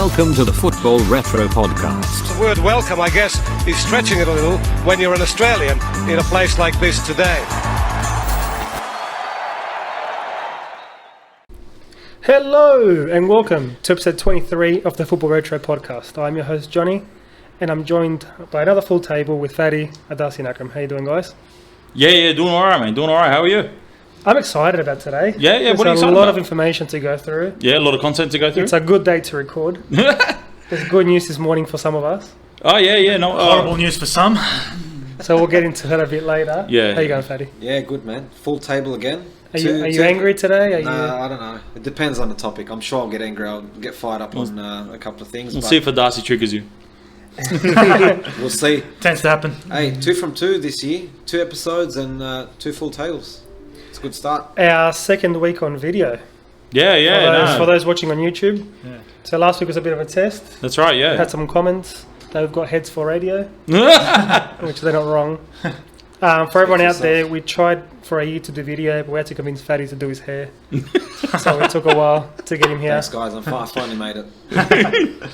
Welcome to the Football Retro Podcast. The word welcome, I guess, is stretching it a little when you're an Australian in a place like this today. Hello and welcome to episode 23 of the Football Retro Podcast. I'm your host Johnny and I'm joined by another full table with Fatty, Adasi and Akram. How you doing, guys? Yeah, doing alright, man. Doing alright. How are you? I'm excited about today. Yeah. What are you excited excited a lot about? of information to go through. Yeah, a lot of content to go through. It's a good day to record. There's good news this morning for some of us. Oh yeah. No. Horrible news for some. So we'll get into that a bit later. Yeah. How you going, Fatty? Yeah, good man. Full table again. Are you angry today? Nah, I don't know. It depends on the topic. I'm sure I'll get angry. I'll get fired up on a couple of things. We'll see if Darcy triggers you. We'll see. Tends to happen. Hey, 2 from 2 this year. 2 episodes and 2 full tables. It's a good start. Our second week on video. Yeah. For those watching on YouTube. Yeah. So last week was a bit of a test. That's right. Yeah. Had some comments. They've got heads for radio, which they're not wrong. For everyone out there, we tried for a year to do video, but we had to convince Fatty to do his hair. So it took a while to get him here. Thanks, guys. I finally made it.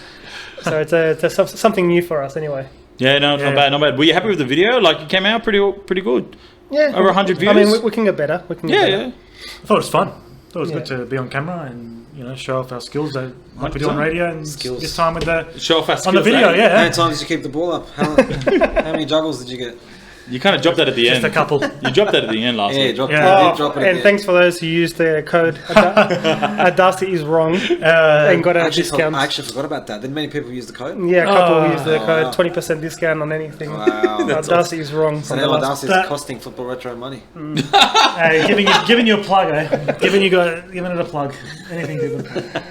So it's something new for us anyway. Yeah. No, not bad. Were you happy with the video? Like, it came out pretty good. Yeah. Over 100 views. I mean, we can get better. Yeah. I thought it was fun. I thought it was Yeah. good to be on camera and show off our skills that like we 100%. do on radio and Skills. this time with the Show off our skills. on the video. eh? Yeah. How many times did you keep the ball up? How many juggles did you get? You kind of dropped that at the Just end. a couple. You dropped that at the end last Yeah, week. drop it. Yeah. Did drop it And again. thanks for those who used the code. Darcy is wrong and got a discount. I actually forgot about that. Didn't many people use the code? Yeah, a couple Oh. used the code. Wow. 20% discount on anything. Wow. Darcy is wrong. So on the now last- Darcy's That- costing Football Retro money. Hey, giving you a plug, eh? Giving it a plug. Anything good.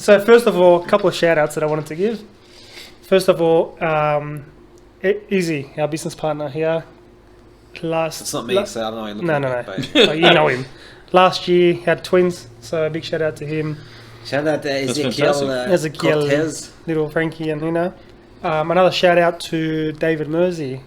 So first of all, a couple of shout outs that I wanted to give. First of all, Izzy, our business partner here. It's not me, so I don't know. How you look No. like that, So you know him. Last year he had twins, so a big shout out to him. Shout out to fantastic. Ezekiel, Cortez, little Frankie and Hina. Another shout out to David Mersey.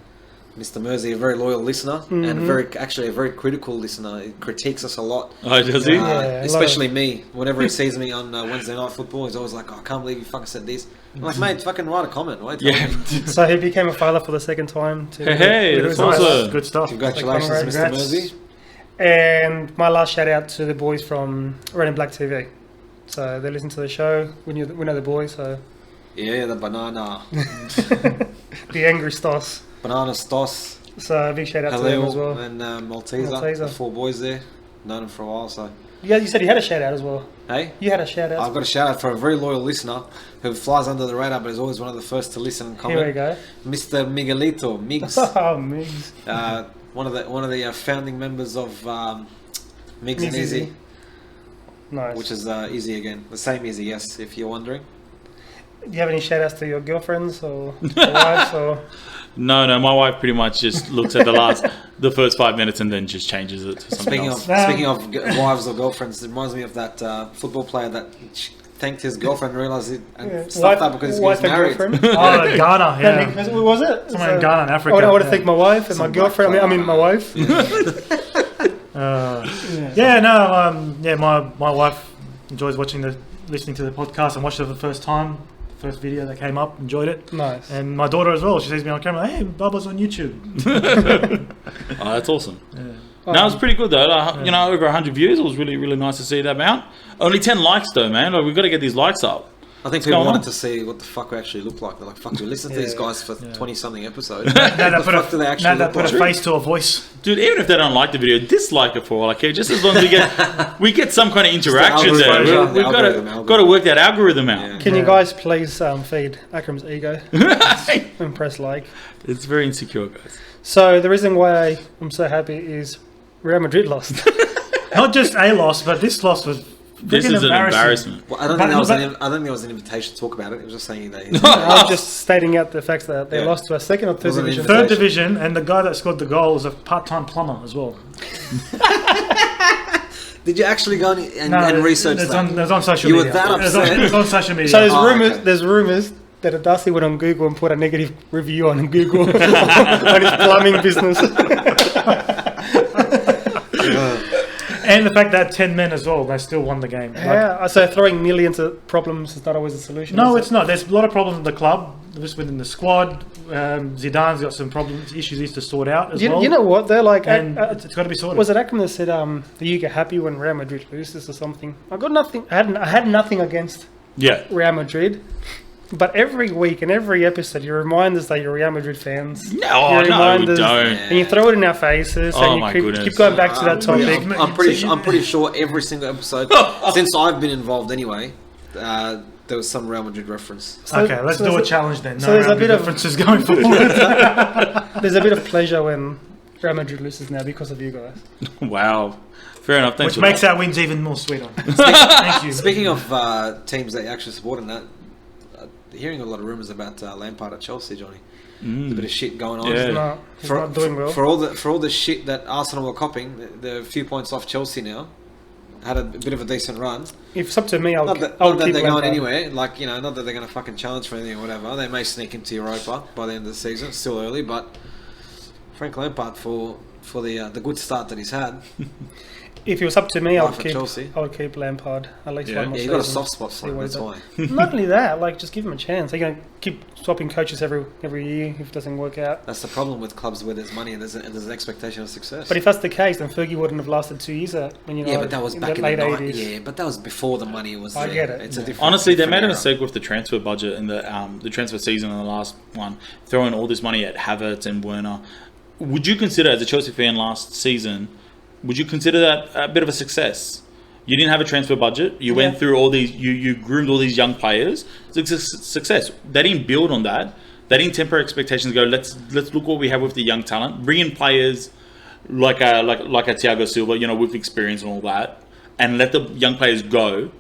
Mr. Mersey, a very loyal listener and a very critical listener. He critiques us a lot. Oh, does he? Yeah, a lot Especially me. Whenever he sees me on Wednesday Night Football, he's always like, "Oh, I can't believe you fucking said this." I'm like, mate, fucking write a comment, right? Tell Yeah. me. So he became a father for the second time. Hey, that's awesome. Good stuff. Congratulations, Like, Mr. congrats. Mersey. And my last shout out to the boys from Red and Black TV. So they listen to the show. We know the boys, so Yeah, the banana the angry Stoss. Stos, So a big shout out to them as Halil, well. and Malteser. The 4 boys there. Known them for a while, so. Yeah, you said you had a shout out as well. Hey? You had a shout out. I've got a shout out for a very loyal listener who flies under the radar but is always one of the first to listen and comment. Here we go. Mr. Miguelito, Migs. Oh, Migs. One of the founding members of Migs and Easy, Nice. which is Easy again. The same Easy, yes, if you're wondering. Do you have any shout outs to your girlfriends or your wives or? No. My wife pretty much just looks at the first 5 minutes and then just changes it to something else. Speaking of wives or girlfriends, it reminds me of that football player that thanked his girlfriend and realised it and stopped that because he was wife and married. girlfriend. Oh, Ghana. Yeah. Was it? Someone in Ghana in Africa. I want to yeah. thank my wife and my girlfriend. I mean my wife. My wife enjoys listening to the podcast and watched it for the first time. First video that came up, enjoyed it. Nice. And my daughter as well. She sees me on camera. Hey, Bubba's on YouTube. Oh, that's awesome. Yeah. No, it was pretty good though. Over 100 views. It was really, really nice to see that amount. Only 10 likes though, man. Like, we've got to get these likes up. I think What's people going wanted on? to see what the fuck we actually look like. They're like, fuck, we listened to these guys for 20-something episodes. Now What the fuck do they actually look put like? a face to a voice. Dude, even if they don't like the video, dislike it for all I care. Just as long as we get some kind of interaction the there. algorithm, We've algorithm. got to work that algorithm out. Yeah. Can you guys please feed Akram's ego and press like? It's very insecure, guys. So the reason why I'm so happy is Real Madrid lost. Not just a loss, but this loss was This freaking is an embarrassment. Well, I don't think there was an invitation to talk about it. It was just saying that. I'm just stating out the fact that they Yeah. lost to a second or third Wasn't division. it? Third division, and the guy that scored the goal was a part-time plumber as well. Did you actually go and research it's that? on, it's on social You were media. that It's upset? on, it's on social media. So there's Oh, rumors. okay. There's rumors that Darcy went on Google and put a negative review on Google on his plumbing business. And the fact that 10 men as well, they still won the game. Yeah, so throwing millions at problems is not always a solution. No, is it's not. There's a lot of problems in the club, just within the squad. Zidane's got some problems, issues he needs to sort out as well. You know what? They're like, And it's got to be sorted. was it Akram that said, "Are you get happy when Real Madrid loses or something?" I got nothing. I had nothing against Yeah. Real Madrid, but every week and every episode, you remind us that you're Real Madrid fans. No, You no, remind we us- don't. And you throw it in our faces, Oh and my you goodness. keep going back to that topic. I'm pretty sure every single episode since I've been involved anyway, there was some Real Madrid reference. Okay, let's so do a there's challenge then. so there's a bit of- differences going forward. There's a bit of pleasure when Real Madrid loses now because of you guys. Wow. Fair enough. Thanks Which for makes that. our wins even more sweeter. Thank you. Speaking of teams that you actually support in that, hearing a lot of rumours about Lampard at Chelsea, Johnny. There's a bit of shit going on. Yeah. He's not doing well. For all the shit that Arsenal were copying, they're a few points off Chelsea now. Had a bit of a decent run. If it's up to me, I'll Not that keep they're going Lampard. anywhere. Like, you know, not that they're going to fucking challenge for anything or whatever. They may sneak into Europa by the end of the season. It's still early, but Frank Lampard for the good start that he's had. If it was up to me, Life at Chelsea. I would keep Lampard at least Yeah. one more Yeah, you season. got a soft spot See for him. what That's he why. does. Not only that, like just give him a chance. They're going to keep swapping coaches every year if it doesn't work out. That's the problem with clubs where there's money and there's an expectation of success. But if that's the case, then Fergie wouldn't have lasted 2 years at when yeah, but that was back in the late late 80s. Yeah, but that was before the money was I there. get it. It's a different. Honestly, they different made a era. mistake with the transfer budget and the transfer season in the last one, throwing all this money at Havertz and Werner. Would you consider, as a Chelsea fan last season, would you consider that a bit of a success? You didn't have a transfer budget. You went through all these. You groomed all these young players. It's a success. They didn't build on that. They didn't temper expectations. Go. Let's look what we have with the young talent. Bring in players like a Thiago Silva, you know, with experience and all that, and let the young players go.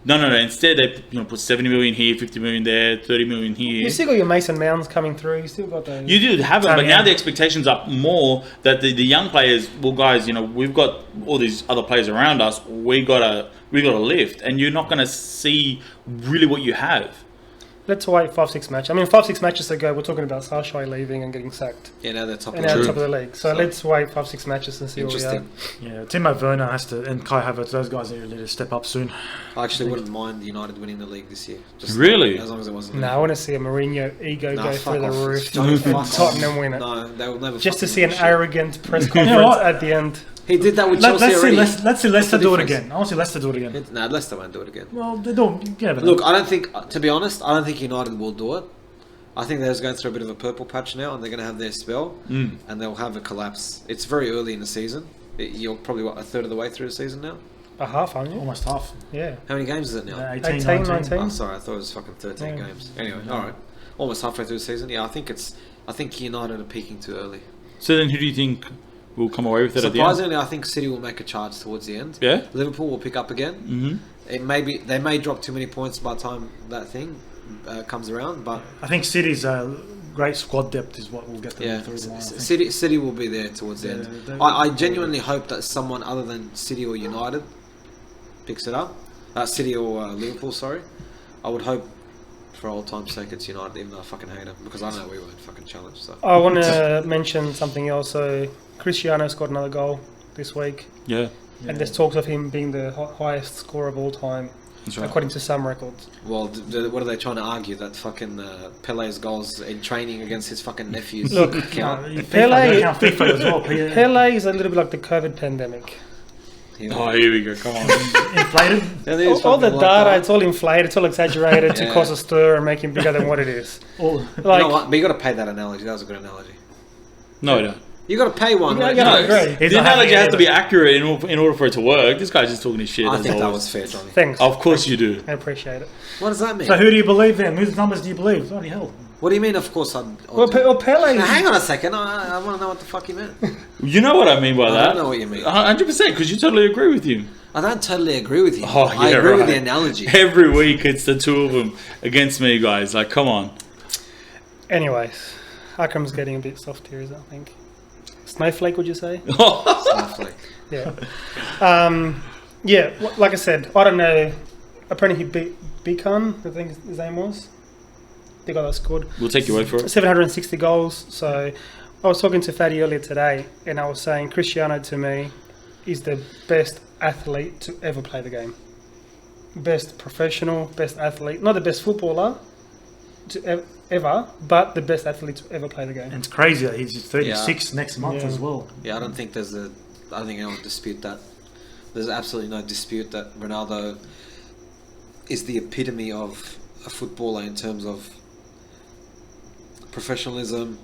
No. Instead, they put 70 million here, 50 million there, 30 million here. You still got your Mason Mounds coming through. You still got those. You do have them, but yeah. now the expectations are more that the young players. Well, guys, we've got all these other players around us. We gotta lift, and you're not gonna see really what you have. Let's wait 5-6 matches. I mean, 5-6 matches ago, we're talking about Sarshai leaving and getting sacked. Yeah, now they're top of And the now league. top of the league. So let's wait 5-6 matches and see where we are. Interesting. Yeah, Timo Werner has to, and Kai Havertz, those guys need to step up soon. I actually wouldn't mind United winning the league this year. Just Really? As long as it wasn't. No, I want to see a Mourinho ego Nah, go fuck through the off. roof Don't and fuck off. Tottenham win it. No, they will never. Just to fucking see an win shit. arrogant press conference know what? at the end. He did that with Chelsea already. Let's see What's Leicester the do it difference? again. I want to see Leicester do it again. No, Leicester won't do it again. Well, they don't. Yeah, but Look, I don't think. To be honest, I don't think United will do it. I think they're just going through a bit of a purple patch now, and they're going to have their spell, and they'll have a collapse. It's very early in the season. You're probably a third of the way through the season now. A half, aren't you? almost half. Yeah. How many games is it now? 18, 18, 19. 19. Oh, sorry, I thought it was fucking 13 Yeah. games. Anyway, all right, almost halfway through the season. Yeah, I think United are peaking too early. So then, who do you think will come away with it at the end? Surprisingly, I think City will make a charge towards the end. Yeah. Liverpool will pick up again. Mm-hmm. They may drop too many points by the time that thing comes around, but I think City's great squad depth is what will get them yeah, through the line. I think. City will be there towards the Yeah, end. they- I genuinely hope that someone other than City or United picks it up. City or Liverpool, sorry. I would hope, for old time's sake, it's United, even though I fucking hate them, because I know we won't fucking challenge. So I want to mention something else. So, Cristiano scored another goal this week. Yeah, And there's talks of him being the highest scorer of all time, that's right. according to some records. well, what are they trying to argue, that fucking Pele's goals in training against his fucking nephews Look, count? Pele- FIFA as well. Pele, Pele is a little bit like the COVID pandemic. Yeah. Oh, here we go. Come on. inflated. Yeah, they just All the fucking like data, that. it's all inflated, it's all exaggerated to Yeah. cause a stir and make him bigger than what it is. All, You Like, know what? But you got to pay that analogy. That was a good analogy. No, I don't. You got to pay one. Yeah, right? yeah, No, I agree. He's The not having analogy has it to be accurate in order for it to work. This guy's just talking his shit. I as think that always. was fair, Johnny. Thanks. Of course you do. I appreciate it. What does that mean? So who do you believe then? Whose numbers do you believe? Bloody hell. What do you mean? Of course, I'll Well, do. Pele. Now, hang on a second. I want to know what the fuck you meant. You know what I mean by I that? don't know what you mean. 100%, because you totally agree with you. I don't totally agree with you. Oh, I yeah, agree with right. the analogy. Every week it's the two of them against me, guys. Like, come on. Anyways, Akram's getting a bit soft here, I think. Snowflake, would you say? Snowflake. Yeah. Like I said, I don't know. Apparently he beat Bican, I think his name was. The guy that scored We'll take your word for it. 760 goals. So I was talking to Fatty earlier today, and I was saying Cristiano to me is the best athlete to ever play the game. Best professional, best athlete, not the best footballer to ever, but the best athlete to ever play the game. And it's crazy that he's 36 next month as well. Yeah, I don't think anyone would dispute that. There's absolutely no dispute that Ronaldo is the epitome of a footballer in terms of professionalism,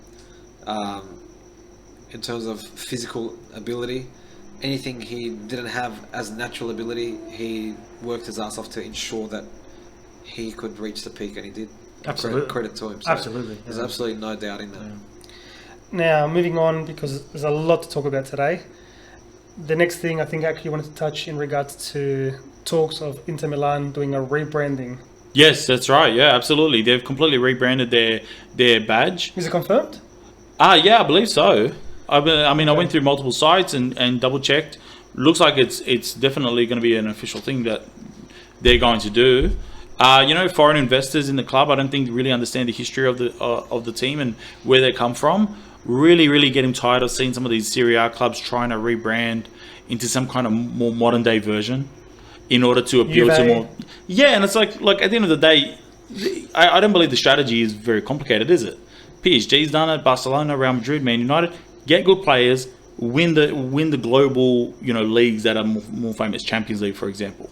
in terms of physical ability. Anything he didn't have as natural ability, he worked his ass off to ensure that he could reach the peak, and he did. Absolutely. Credit to him. So Absolutely. There's absolutely no doubt in that. Yeah. Now, moving on, because there's a lot to talk about today. The next thing I think I actually wanted to touch in regards to talks of Inter Milan doing a rebranding. Yes, that's right. Yeah, absolutely. They've completely rebranded their badge. Is it confirmed? Yeah, I believe so. I went through multiple sites and double checked. Looks like it's definitely going to be an official thing that they're going to do. Foreign investors in the club, I don't think really understand the history of the team and where they come from. Really getting tired of seeing some of these Serie A clubs trying to rebrand into some kind of more modern day version in order to appeal to more. Yeah, and it's like at the end of the day, I don't believe the strategy is very complicated, is it? PSG's done it, Barcelona, Real Madrid, Man United. Get good players, win the global leagues that are more famous, Champions League, for example.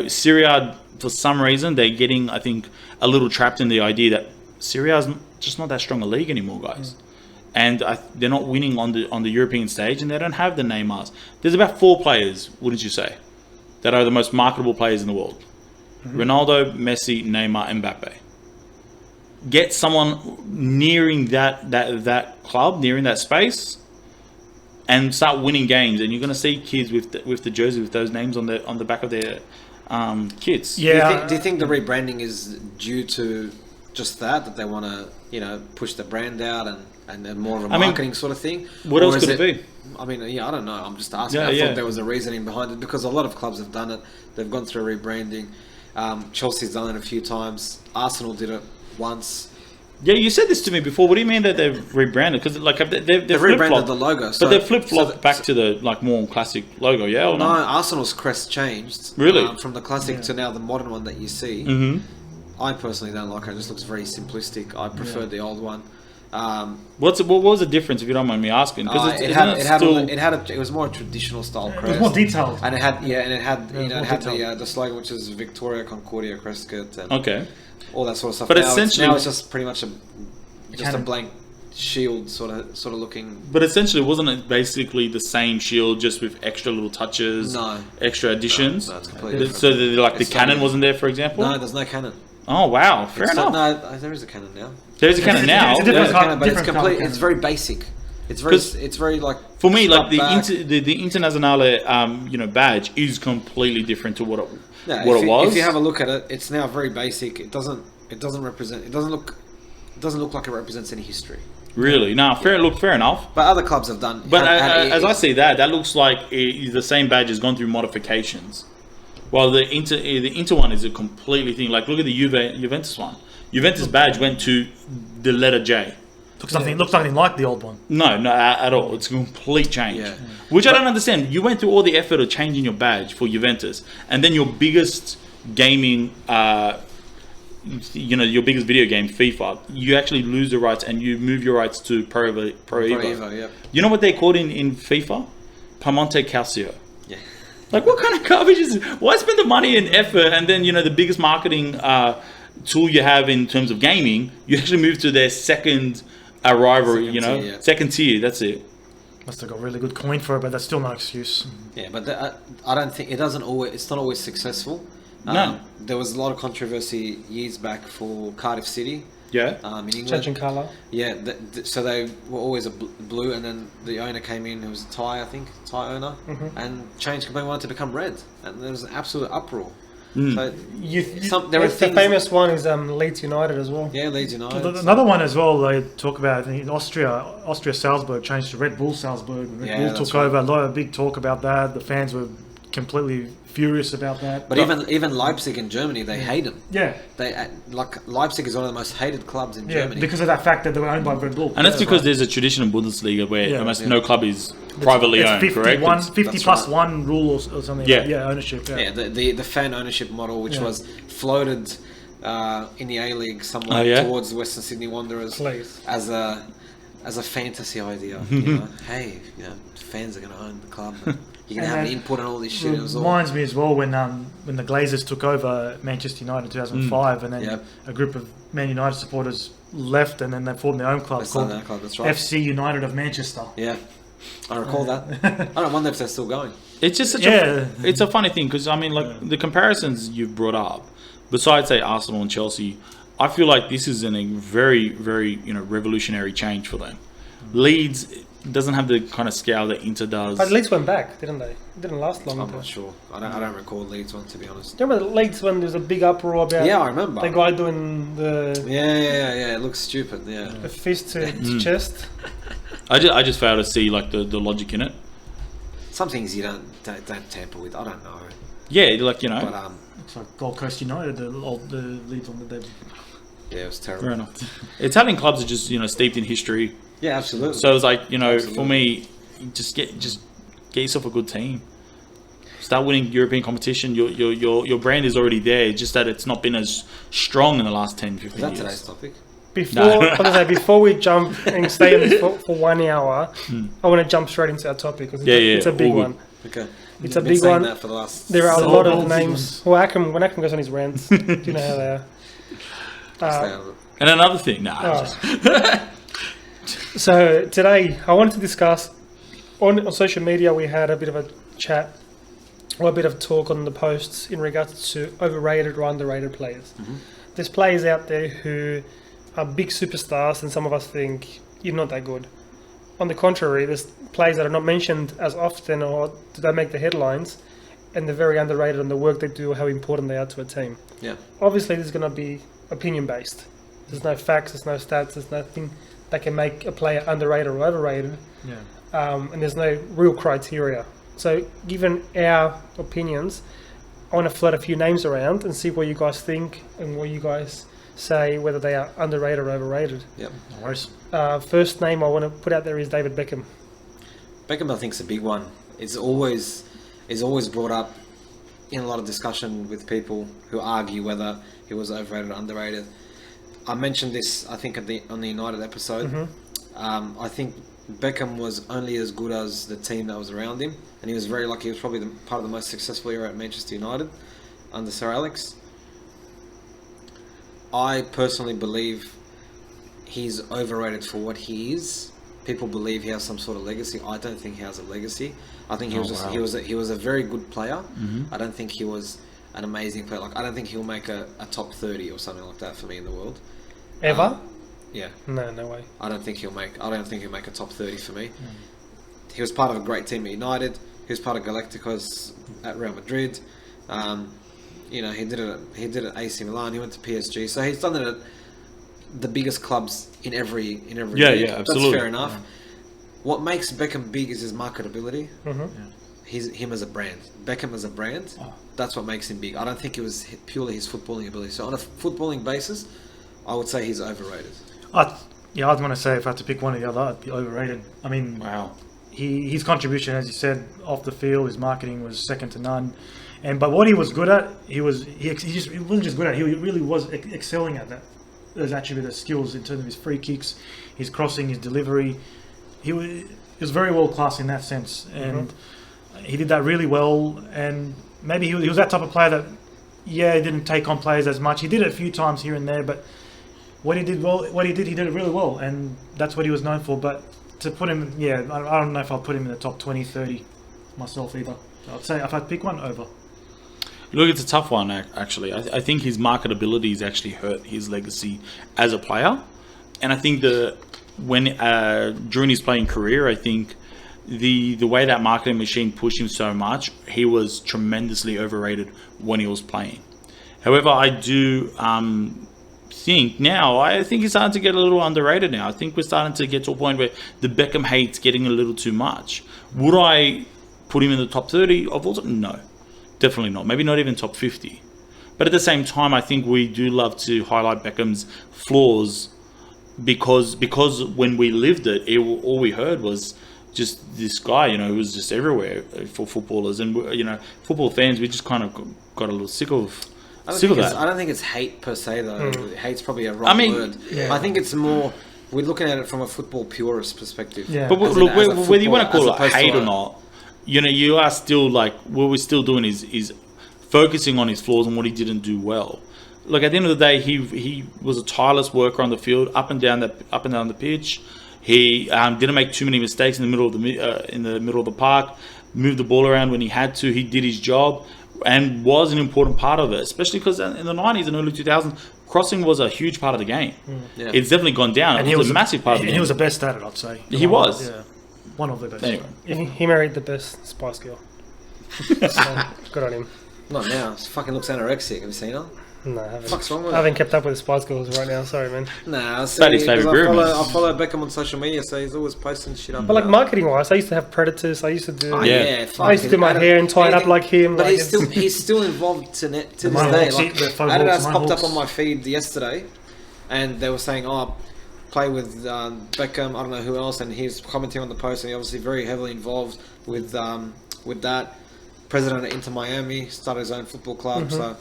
Serie A, for some reason, they're getting, I think, a little trapped in the idea that Serie A is just not that strong a league anymore, guys. And they're not winning on the European stage, and they don't have the Neymars. There's about 4 players, wouldn't you say, that are the most marketable players in the world. Ronaldo, Messi, Neymar, Mbappe. Get someone nearing that club, nearing that space, and start winning games. And you're going to see kids with the jersey with those names on the back of their kits. Yeah. Do you think the rebranding is due to just that they want to push the brand out and more of a marketing sort of thing? What else could it be? I don't know. I'm just asking. I thought there was a reasoning behind it because a lot of clubs have done it. They've gone through rebranding. Chelsea's done it a few times. Arsenal did it once. Yeah, you said this to me before. What do you mean that they've rebranded? Because they've rebranded the logo, but they've flip-flopped back to the more classic logo. Yeah, or no? Arsenal's crest changed. Really, from the classic to now the modern one that you see. Mm-hmm. I personally don't like it. It just looks very simplistic. I prefer the old one. What was the difference, if you don't mind me asking? Because it was more a traditional style crest. It was more detailed, and it had the slogan, which is Victoria Concordia Crescent, and all that sort of stuff. But now essentially, it's just pretty much a blank shield sort of looking. But essentially, wasn't it basically the same shield just with extra little touches? No, extra additions. No, it's completely different. So the cannon wasn't there, for example. No, there's no cannon. Oh wow, fair enough. No, there is a cannon now. There's a cannon now. It's a different cannon, but different it's complete. cannon. It's very basic. It's very like for me, like the Internazionale badge is completely different to what it was. If you have a look at it, it's now very basic. It doesn't represent. It doesn't look like it represents any history. Really? No, fair enough. But other clubs have done. But as I see that looks like the same badge has gone through modifications. While the Inter one is a completely thing. Like look at the Juventus one. Juventus badge went to the letter J. Looks nothing like the old one. No, at all. It's a complete change. Yeah. Which I don't understand. You went through all the effort of changing your badge for Juventus, and then your biggest gaming, your biggest video game, FIFA, you actually lose the rights and you move your rights to Pro Evo. Yep. You know what they're called in FIFA? Pamonte Calcio. Yeah. Like, what kind of garbage is this? Why spend the money and effort and then, the biggest marketing tool you have in terms of gaming, you actually move to their second rivalry, second tier, that's it. Must have got really good coin for it, but that's still no excuse. Yeah, but I don't think it's not always successful. No. There was a lot of controversy years back for Cardiff City. Yeah. In England. Changing colour. Yeah, so they were always a blue, and then the owner came in, who was a Thai owner, and changed completely, wanted to become red, and there was an absolute uproar. So the famous one is Leeds United as well. Yeah, Leeds United. Another one as well. They talk about in Austria Salzburg changed to Red Bull Salzburg. Red Bull took over. A lot of big talk about that. The fans were completely furious about that. But even Leipzig in Germany, they hate them. Yeah, Leipzig is one of the most hated clubs in Germany because of that fact that they were owned by Red Bull. And that's because there's a tradition in Bundesliga where almost no club is privately It's owned, 50, correct? one, It's- 50 That's plus right. one rule or something. Yeah. Like, ownership. Yeah. Yeah, the fan ownership model, which Yeah. was floated in the A League somewhat Oh, yeah? towards Western Sydney Wanderers Please. as a fantasy idea. You know, hey, fans are going to own the club. You're going to have an input on all this shit. It was all Reminds me as well when the Glazers took over Manchester United in 2005, and then Yep. a group of Man United supporters left, and then they formed their own club that's called that club. That's right. FC United of Manchester. Yeah, I recall that. I don't wonder if they're still going. It's just such Yeah. it's a funny thing because I mean, like the comparisons you've brought up, besides say Arsenal and Chelsea, I feel like this is a very, very revolutionary change for them. Leeds doesn't have the kind of scale that Inter does. But Leeds went back, didn't they? It didn't last long. I'm ago. not sure. I don't recall Leeds one, to be honest. Do you remember Leeds when there was a big uproar about Yeah, I remember. the guy doing the Yeah. It looks stupid. Yeah. fist to his chest? I just fail to see like the logic in it. Some things you don't tamper with. I don't know. Yeah, like But It's like Gold Coast United, the Leeds one that they. yeah, it was terrible. fair enough. Italian clubs are just steeped in history, Yeah, absolutely. so it's like for Absolutely. me, just get yourself a good team. Start winning European competition. Your brand is already there. It's just that it's not been as strong in the last 10, 15 is that years. today's topic? Before, No. I was gonna say, before we jump and stay on this for 1 hour, I want to jump straight into our topic because it's a big all good. one. Okay. It's a Been big saying one. that for the last. There are a So lot all of big names. Well, when Akram goes on his rants, do you know how they are? Stay out of it. And another thing, So today I wanted to discuss on social media. We had a bit of a chat or a bit of talk on the posts in regards to overrated or underrated players. There's players out there who are big superstars, and some of us think you're not that good. On the contrary, there's players that are not mentioned as often or do they make the headlines, and they're very underrated on the work they do, how important they are to a team. Yeah. Obviously, this is going to be opinion based. There's no facts, there's no stats, there's nothing that can make a player underrated or overrated, Yeah. and there's no real criteria. So, given our opinions, I want to float a few names around and see what you guys think and what you guys say, whether they are underrated or overrated. Yep. No worries. First name I want to put out there is David Beckham. Beckham, I think, is a big one. It's always brought up in a lot of discussion with people who argue whether he was overrated or underrated. I mentioned this, I think, on the United episode. I think Beckham was only as good as the team that was around him, and he was very lucky. He was probably part of the most successful era at Manchester United under Sir Alex. I personally believe he's overrated for what he is. People believe he has some sort of legacy. I don't think he has a legacy. I think he was a very good player. I don't think he was an amazing player. Like, I don't think he'll make a top 30 or something like that for me in the world. Ever? Yeah, No way. I don't think he'll make a top 30 for me. He was part of a great team at United. He was part of Galacticos at Real Madrid. He did it at AC Milan. He went to PSG. So he's done it at the biggest clubs in every Yeah, league. yeah, absolutely. That's fair enough. What makes Beckham big is his marketability. Him as a brand. Beckham as a brand. That's what makes him big. I don't think it was purely his footballing ability. So on a footballing basis, I would say he's overrated. I'd want to say if I had to pick one or the other, I'd be overrated. I mean, Wow. his contribution, as you said, off the field, his marketing was second to none. But what he was good at, he wasn't just good at. He really was excelling at that. Those attributes, skills in terms of his free kicks, his crossing, his delivery. He was very world class in that sense, and he did that really well. And maybe he was that type of player that, he didn't take on players as much. He did it a few times here and there, but he did it really well, and that's what he was known for. But to put him, I don't know if I'll put him in the top 20, 30 myself either. So I'd say if I'd pick one, over. Look, it's a tough one, actually. I think his marketability has actually hurt his legacy as a player. And I think during his playing career, I think the way that marketing machine pushed him so much, he was tremendously overrated when he was playing. However, I do think now, I think he's starting to get a little underrated now. I think we're starting to get to a point where the Beckham hate's getting a little too much. Would I put him in the top 30 of all time? No. Definitely not. Maybe not even top 50. But at the same time, I think we do love to highlight Beckham's flaws because when we lived it, all we heard was just this guy, who was just everywhere for footballers, and football fans. We just kind of got a little sick of that. I don't think it's hate per se though. Hate's probably a wrong word. Yeah. I think it's more we're looking at it from a football purist perspective. Yeah. But As look, a whether you want to footballer, call as it hate opposed to or not, you are still like what we're still doing is focusing on his flaws and what he didn't do well. Like at the end of the day, he was a tireless worker on the field, up and down the pitch. He didn't make too many mistakes in the middle of the park. Moved the ball around when he had to. He did his job and was an important part of it, especially because in the 90s and early 2000s, crossing was a huge part of the game. Yeah. It's definitely gone down. And it was a massive part of the game. He was the best at it, I'd say. He was. Yeah. One of the best. Anyway. He married the best Spice Girl. So, good on him. Not now. She fucking looks anorexic. Have you seen her? No, I haven't. Fuck's wrong with I haven't kept up with the Spice Girls right now. Sorry, man. Nah, see, That is favourite group, man. I follow Beckham on social media, so he's always posting shit up. But like marketing-wise, I used to have Predators. I used to do. Oh, Yeah. fuck I used to it. do my hair and tie it up like him. But like he's still involved to this Mine day. Hawks, Like, the Faux Adidas Hawks, Mine popped up Hawks. on my feed yesterday, and they were saying, "Oh, play with Beckham." I don't know who else, and he's commenting on the post, and he's obviously very heavily involved with that. President of Inter Miami, started his own football club, so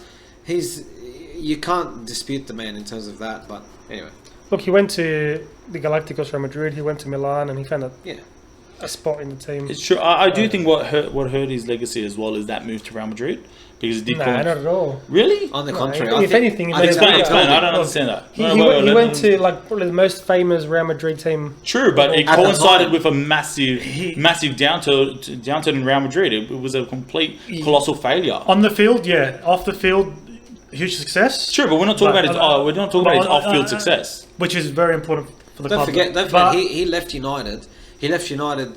you can't dispute the man in terms of that. But anyway, Look, he went to the Galacticos Real Madrid. He went to Milan, and he found yeah. a spot in the team. It's true. I do think what hurt his legacy as well is that move to Real Madrid because it did. Nah, not at all. Really? On the No, contrary, if anything, he made it Explain. better. I don't understand that. He went to like probably the most famous Real Madrid team. True, but it At the coincided time. with a massive downturn in Real Madrid. It was a complete colossal failure. On the field, yeah. Off the field, huge success. Sure, but we're not talking about his. We're not talking about his off-field success. Which is very important for the Don't club. forget, But- he left United. He left United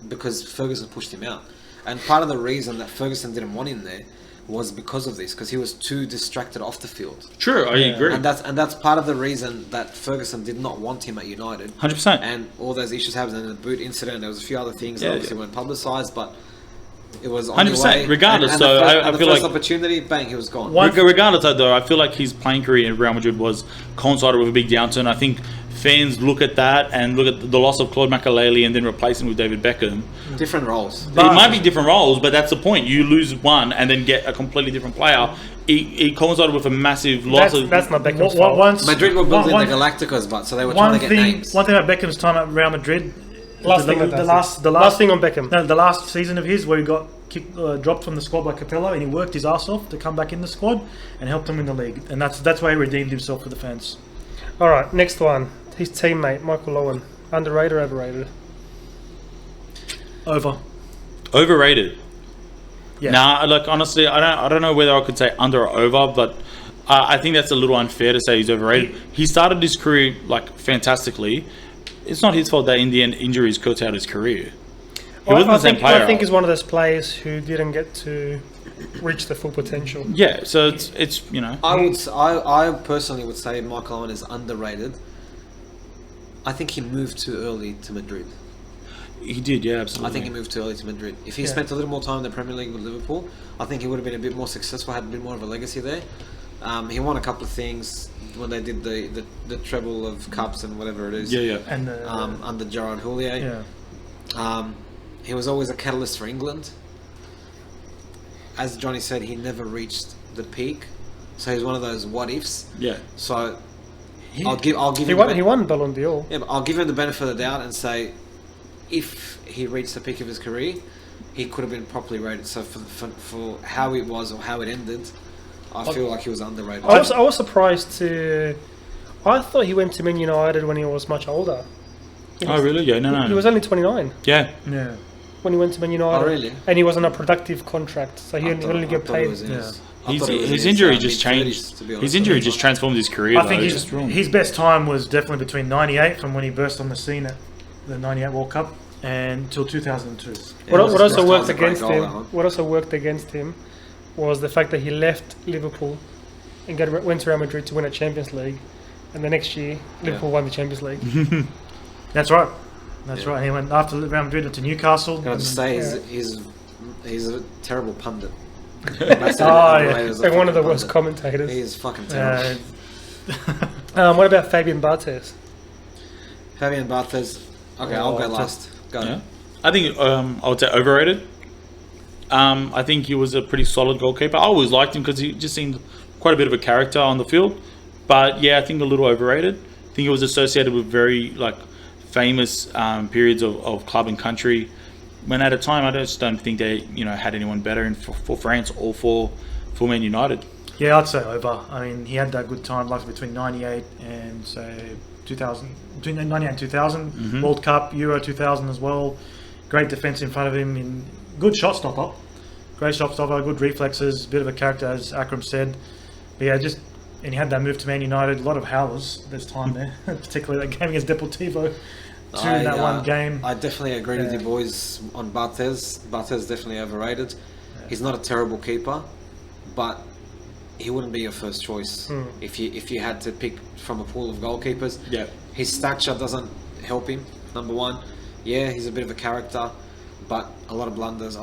because Ferguson pushed him out, and part of the reason that Ferguson didn't want him there was because of this, because he was too distracted off the field, True, I agree. and that's part of the reason that Ferguson did not want him at United. 100%. And all those issues happened in the boot incident. There was a few other things that obviously weren't publicised, but it was on your 100%, way. regardless, And so the first, I the feel first like- opportunity, bang, he was gone. Regardless, though, I feel like his playing career in Real Madrid was coincided with a big downturn. I think fans look at that and look at the loss of Claude Makelele and then replace him with David Beckham. Different roles. It might be different roles, but that's the point. You lose one and then get a completely different player. It coincided with a massive loss That's not Beckham's Wa- fault. once, Madrid were building one- the Galacticos, but so they were one trying to get thing, names. one thing about Beckham's time at Real Madrid. Last thing on Beckham. No, the last season of his where he got dropped from the squad by Capello, and he worked his ass off to come back in the squad and helped them win the league, and that's why he redeemed himself for the fans. All right, next one. His teammate Michael Owen, underrated or overrated? Overrated. Yeah. Nah, like honestly, I don't know whether I could say under or over, but I think that's a little unfair to say he's overrated. He started his career like fantastically. It's not his fault that in the end injuries curtailed his career. He wasn't the same player. I think he's one of those players who didn't get to reach the full potential. Yeah, so it's I personally would say Michael Owen is underrated. I think he moved too early to Madrid. he did, yeah, absolutely. I think he moved too early to Madrid. If he spent a little more time in the Premier League with Liverpool, I think he would have been a bit more successful, had a bit more of a legacy there. He won a couple of things when they did the treble of cups and whatever it is. Yeah. And under Gerard Houllier. yeah. He was always a catalyst for England. As Johnny said, he never reached the peak, so he's one of those what ifs. Yeah. So I'll give He him won Ballon d'Or. yeah, but I'll give him the benefit of the doubt and say, if he reached the peak of his career, he could have been properly rated. So for how it was or how it ended, I feel like he was underrated. I was surprised to. I thought he went to Man United when he was much older. Oh, really? Yeah, no. He was only 29 Yeah. Yeah. when he went to Man United. Oh, really? And he was on a productive contract, so he I thought- only I get thought it paid. was in his- I His thought it was in his his, injury just mid-30s, changed. to be honest. His injury just transformed his career. I think though. It's just wrong. his best time was definitely between 98 from when he burst on the scene at the 98 World Cup and till 2002. What Yeah, also that worked was a great against goal, him? that one. What also worked against him was the fact that he left Liverpool and went to Real Madrid to win a Champions League, and the next year Liverpool won the Champions League. That's right. That's right. He went after Real Madrid to Newcastle. Can I just say Yeah. he's a terrible pundit. yeah. Like one of the worst commentators. He is fucking terrible. What about Fabian Barthez? Fabian Barthez. Okay, I'll go last. Go. Yeah. I think I would say overrated. I think he was a pretty solid goalkeeper. I always liked him because he just seemed quite a bit of a character on the field. But yeah, I think a little overrated. I think he was associated with very famous periods of club and country. When at a time, I just don't think they had anyone better for France or for Man United. Yeah, I'd say over. I mean, he had that good time, like between 98 and say 2000, between 98 and 2000, World Cup, Euro 2000 as well. Great defense in front of him, in good shot stopper, great shot stopper, good reflexes, bit of a character as Akram said. But yeah, and he had that move to Man United, a lot of howlers this time there, particularly that game against Deportivo. In that one game. I definitely agree with you boys on Barthez. Barthez definitely overrated. Yeah. He's not a terrible keeper, but he wouldn't be your first choice if you had to pick from a pool of goalkeepers. Yeah. His stature doesn't help him. Number one, yeah, he's a bit of a character, but a lot of blunders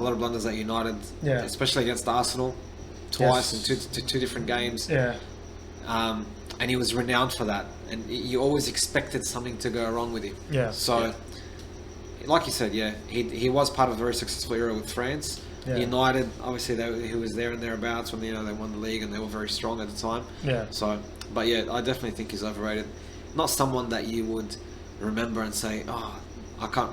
at United, especially against Arsenal, twice in two different games. Yeah. And he was renowned for that, and you always expected something to go wrong with him. Yeah. So, like you said, he was part of a very successful era with France. Yeah. United, obviously, he was there and thereabouts when they won the league and they were very strong at the time. Yeah. So, but yeah, I definitely think he's overrated. Not someone that you would remember and say, oh, I can't,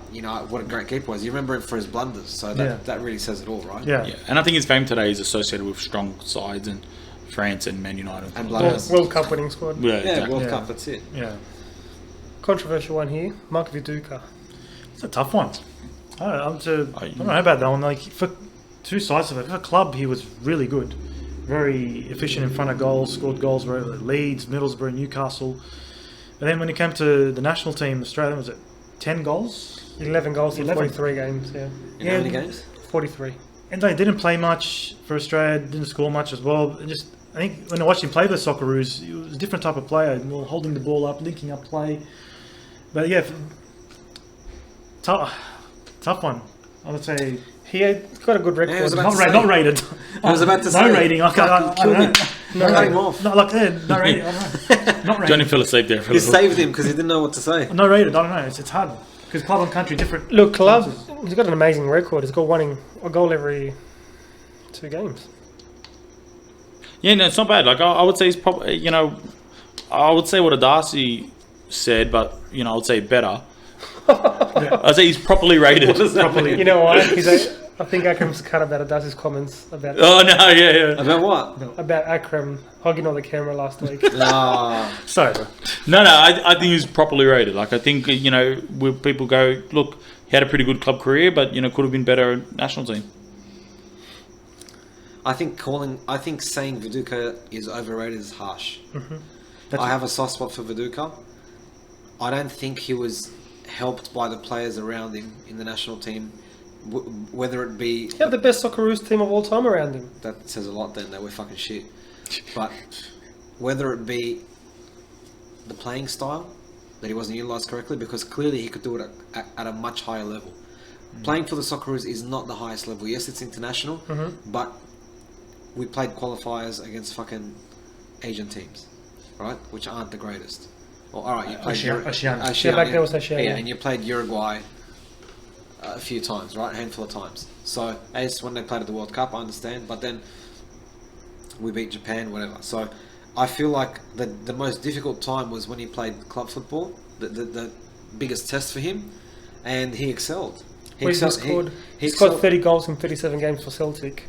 what a great keeper was. You remember him for his blunders, so that really says it all, right? Yeah. And I think his fame today is associated with strong sides and France and Man United. And blunders. World Cup winning squad. Yeah, exactly. World Cup, that's it. Yeah. Controversial one here. Mark Viduka. It's a tough one. I don't know about that one. Like, for two sides of it, for a club, he was really good. Very efficient in front of goals, scored goals wherever, Leeds, Middlesbrough, Newcastle. But then when it came to the national team, Australia, was it 10 goals? 11 goals in 43 games, In how many games? 43. And they didn't play much for Australia, didn't score much as well. I think when I watched him play the Socceroos, he was a different type of player, more holding the ball up, linking up play. But yeah, tough one. I would say He had got a good record. not rated. I was about to say. No rating. I don't know. Cut him off. No rating. I don't know. Not rated. Johnny fell asleep there for a You little. saved him because he didn't know what to say. No rated. I don't know. It's hard because club and country different. Look, club, he's got an amazing record. He's got a goal every 2 games. Yeah, no, it's not bad. I would say he's probably, I would say what a Darcy said, but I would say better. I'd say he's properly rated. You know why? I think Akram's cut about it. Does his comments about Oh no, yeah. About what? about Akram hogging on the camera last week. Ah, Sorry, bro. No, I think he's properly rated. I think where people go, look, he had a pretty good club career, but could have been better at national team. I think saying Viduka is overrated is harsh. Mm-hmm. I have a soft spot for Viduka. I don't think he was helped by the players around him in the national team, whether it be... He had the best Socceroos team of all time around him. That says a lot then, that we're fucking shit. But whether it be the playing style, that he wasn't utilised correctly, because clearly he could do it at a much higher level. Playing for the Socceroos is not the highest level. Yes, it's international, but we played qualifiers against fucking Asian teams, right? Which aren't the greatest. Well, all right, you played Oceania. Yeah, back then was Oceania. Yeah, and you played Uruguay a few times, right? A handful of times. So, as when they played at the World Cup, I understand, but then we beat Japan, whatever. So, I feel like the most difficult time was when he played club football, the biggest test for him, and he excelled. He scored 30 goals in 37 games for Celtic.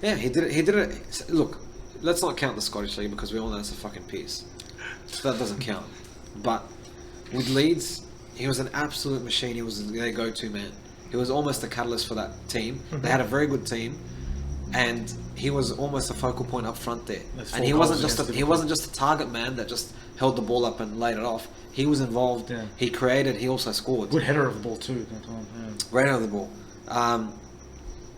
Yeah, he did it. Look, let's not count the Scottish League because we all know it's a fucking piss. So that doesn't count. But with Leeds, he was an absolute machine. He was their go-to man. He was almost the catalyst for that team. They had a very good team, and he was almost a focal point up front there. And he wasn't just a target man that just held the ball up and laid it off. He was involved. Yeah. He created. He also scored. Good header of the ball too. That time. Yeah. Right out of the ball.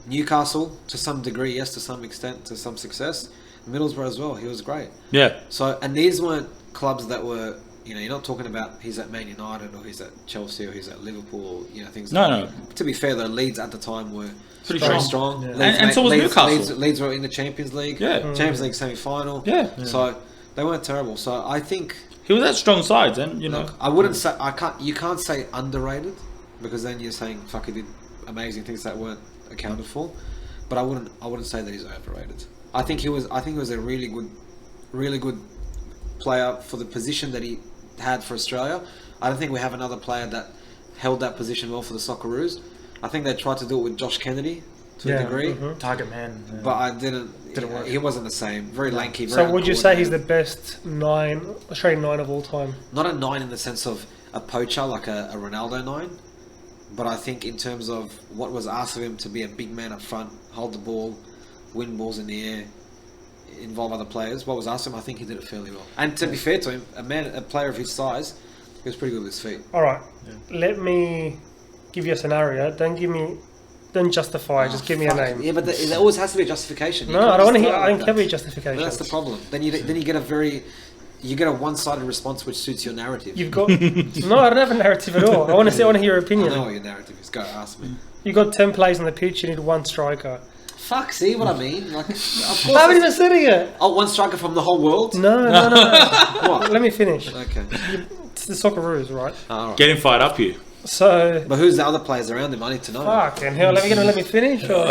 Newcastle, to some degree, yes, to some extent, to some success. Middlesbrough as well. He was great. Yeah. So, and these weren't clubs that were, you're not talking about he's at Man United or he's at Chelsea or he's at Liverpool, things like that. No. To be fair, though, Leeds at the time were very strong. Yeah. And so was Newcastle. Leeds were in the Champions League. Yeah. Champions League semi-final. Yeah. So, they weren't terrible. So, I think... He was at strong sides, and Look, I wouldn't say... You can't say underrated, because then you're saying fuck, he did amazing things that weren't accounted for. But I wouldn't say that he's overrated. I think he was a really good player for the position that he had for Australia. I don't think we have another player that held that position well for the Socceroos. I think they tried to do it with Josh Kennedy to a degree, target man. Yeah. but I didn't work. He wasn't the same. Very lanky. Very So would you say he's the uncoordinated. best Australian 9 of all time? Not a 9 in the sense of a poacher like a Ronaldo 9, but I think in terms of what was asked of him to be a big man up front, hold the ball, win balls in the air, involve other players. What was asked of him, I think he did it fairly well. And to be fair to him, a player of his size, he was pretty good with his feet. All right, let me give you a scenario. Don't justify. Just give me a Fuck. name. Yeah, but there always has to be a justification. You No, can't I don't want to just hear. throw it I don't like care that. about justification. That's the problem. Then you get a one-sided response which suits your narrative. You've got no. I don't have a narrative at all. I want to hear your I opinion. know what your narrative is. Go ask me. You got 10 players on the pitch. You need one striker. Fuck, see what I mean? Like, of course. I haven't even said it yet. Oh, one striker from the whole world? No. What? Let me finish. Okay. It's the Socceroos, right? All right. Get him fired up here. So, But who's the other players around him? I need to know. fucking hell. Let me finish. Or,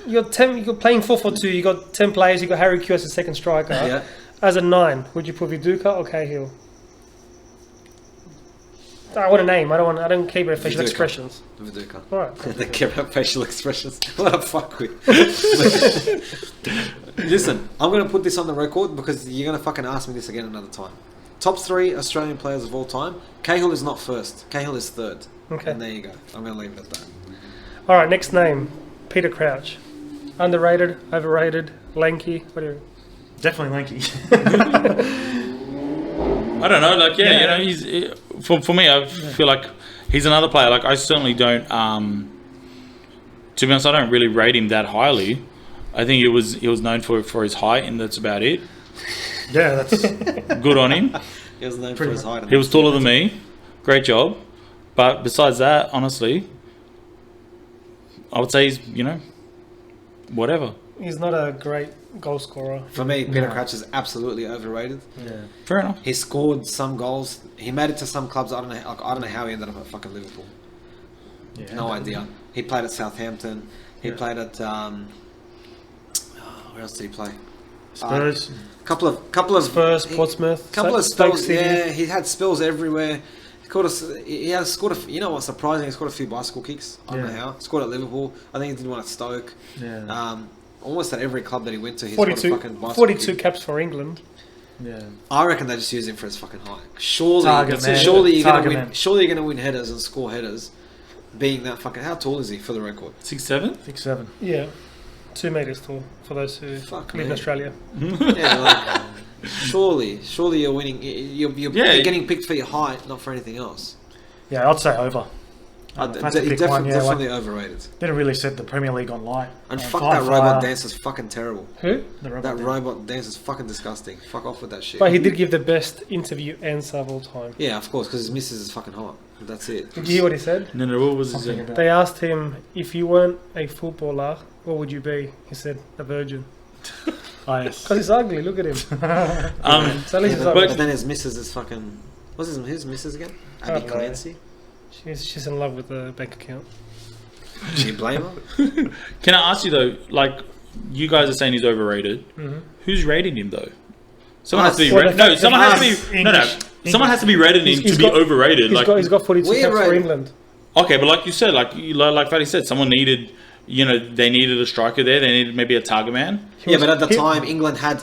you got 10. You're playing 4-4-2. You got 10 players. You got Harry Q as a second striker. Yeah. As a 9, would you put Viduka or Cahill? I want a name. I don't care about facial Viduka. expressions. Viduka. All right. They care about facial expressions. What a fuck with. Listen, I'm going to put this on the record because you're going to fucking ask me this again another time. Top 3 Australian players of all time. Cahill is not first. Cahill is third. Okay. And there you go. I'm going to leave it at that. All right. Next name, Peter Crouch. Underrated, overrated, lanky. Whatever. Definitely lanky. I don't know, like, you know, he's for me. I feel like he's another player. Like, I certainly don't. To be honest, I don't really rate him that highly. I think he was known for his height, and that's about it. Yeah, that's Good on him. He was known for his height. He was taller than me. Great job. But besides that, honestly, I would say he's, whatever. He's not a great goal scorer. For me, Peter Crouch is absolutely overrated. yeah. Fair enough. He scored some goals. He made it to some clubs. I don't know how he ended up at fucking Liverpool. Yeah. No idea. He played at Southampton. He played at where else did he play? Spurs. Couple of Spurs, Portsmouth, couple of Stoke spells. City. Yeah, he had spells everywhere. He has scored you know what's surprising? He scored a few bicycle kicks. I don't know how. Scored at Liverpool. I think he did one at Stoke. Yeah. Almost at every club that he went to, he scored a 42, fucking bicycle 42 kick. caps for England. Yeah. I reckon they just use him for his fucking height. Surely, Target man. surely you're gonna Target win. man. Surely you're gonna win headers and score headers. Being that fucking, how tall is he for the record? 6'7". 6'7". Yeah. 2 meters tall for those who Fuck live in me. Australia. Yeah, like, surely you're winning. You're Yeah. getting picked for your height, not for anything else. Yeah, I'd say over. If I had to pick one, yeah, Definitely overrated. didn't really set the Premier League on light. And On fuck fire. that robot dance is fucking terrible. Who? The robot That dance. robot dance is fucking disgusting. Fuck off with that shit. But he did give the best interview answer of all time. Yeah, of course, because his missus is fucking hot. That's it. Did you hear what he said? No, what was his Something about They asked him, if you weren't a footballer, what would you be? He said, a virgin. Oh, yes. Because he's ugly, look at him. So at least Yeah, he's but, ugly. but then his missus is fucking. What's his missus again? I Abby don't know. Clancy. She's in love with the bank account. Do you blame her? Can I ask you though? Like, you guys are saying he's overrated. Mhm. Who's rating him though? Someone has to be Well, rated. the No, fact someone that has to be. English- Someone has to be rated him He's to be got- overrated. He's got 42 We're caps for rated. England. Okay, but like you said, like Fatty said, someone needed. They needed a striker there. They needed maybe a target man. Yeah, but at the he- time, England had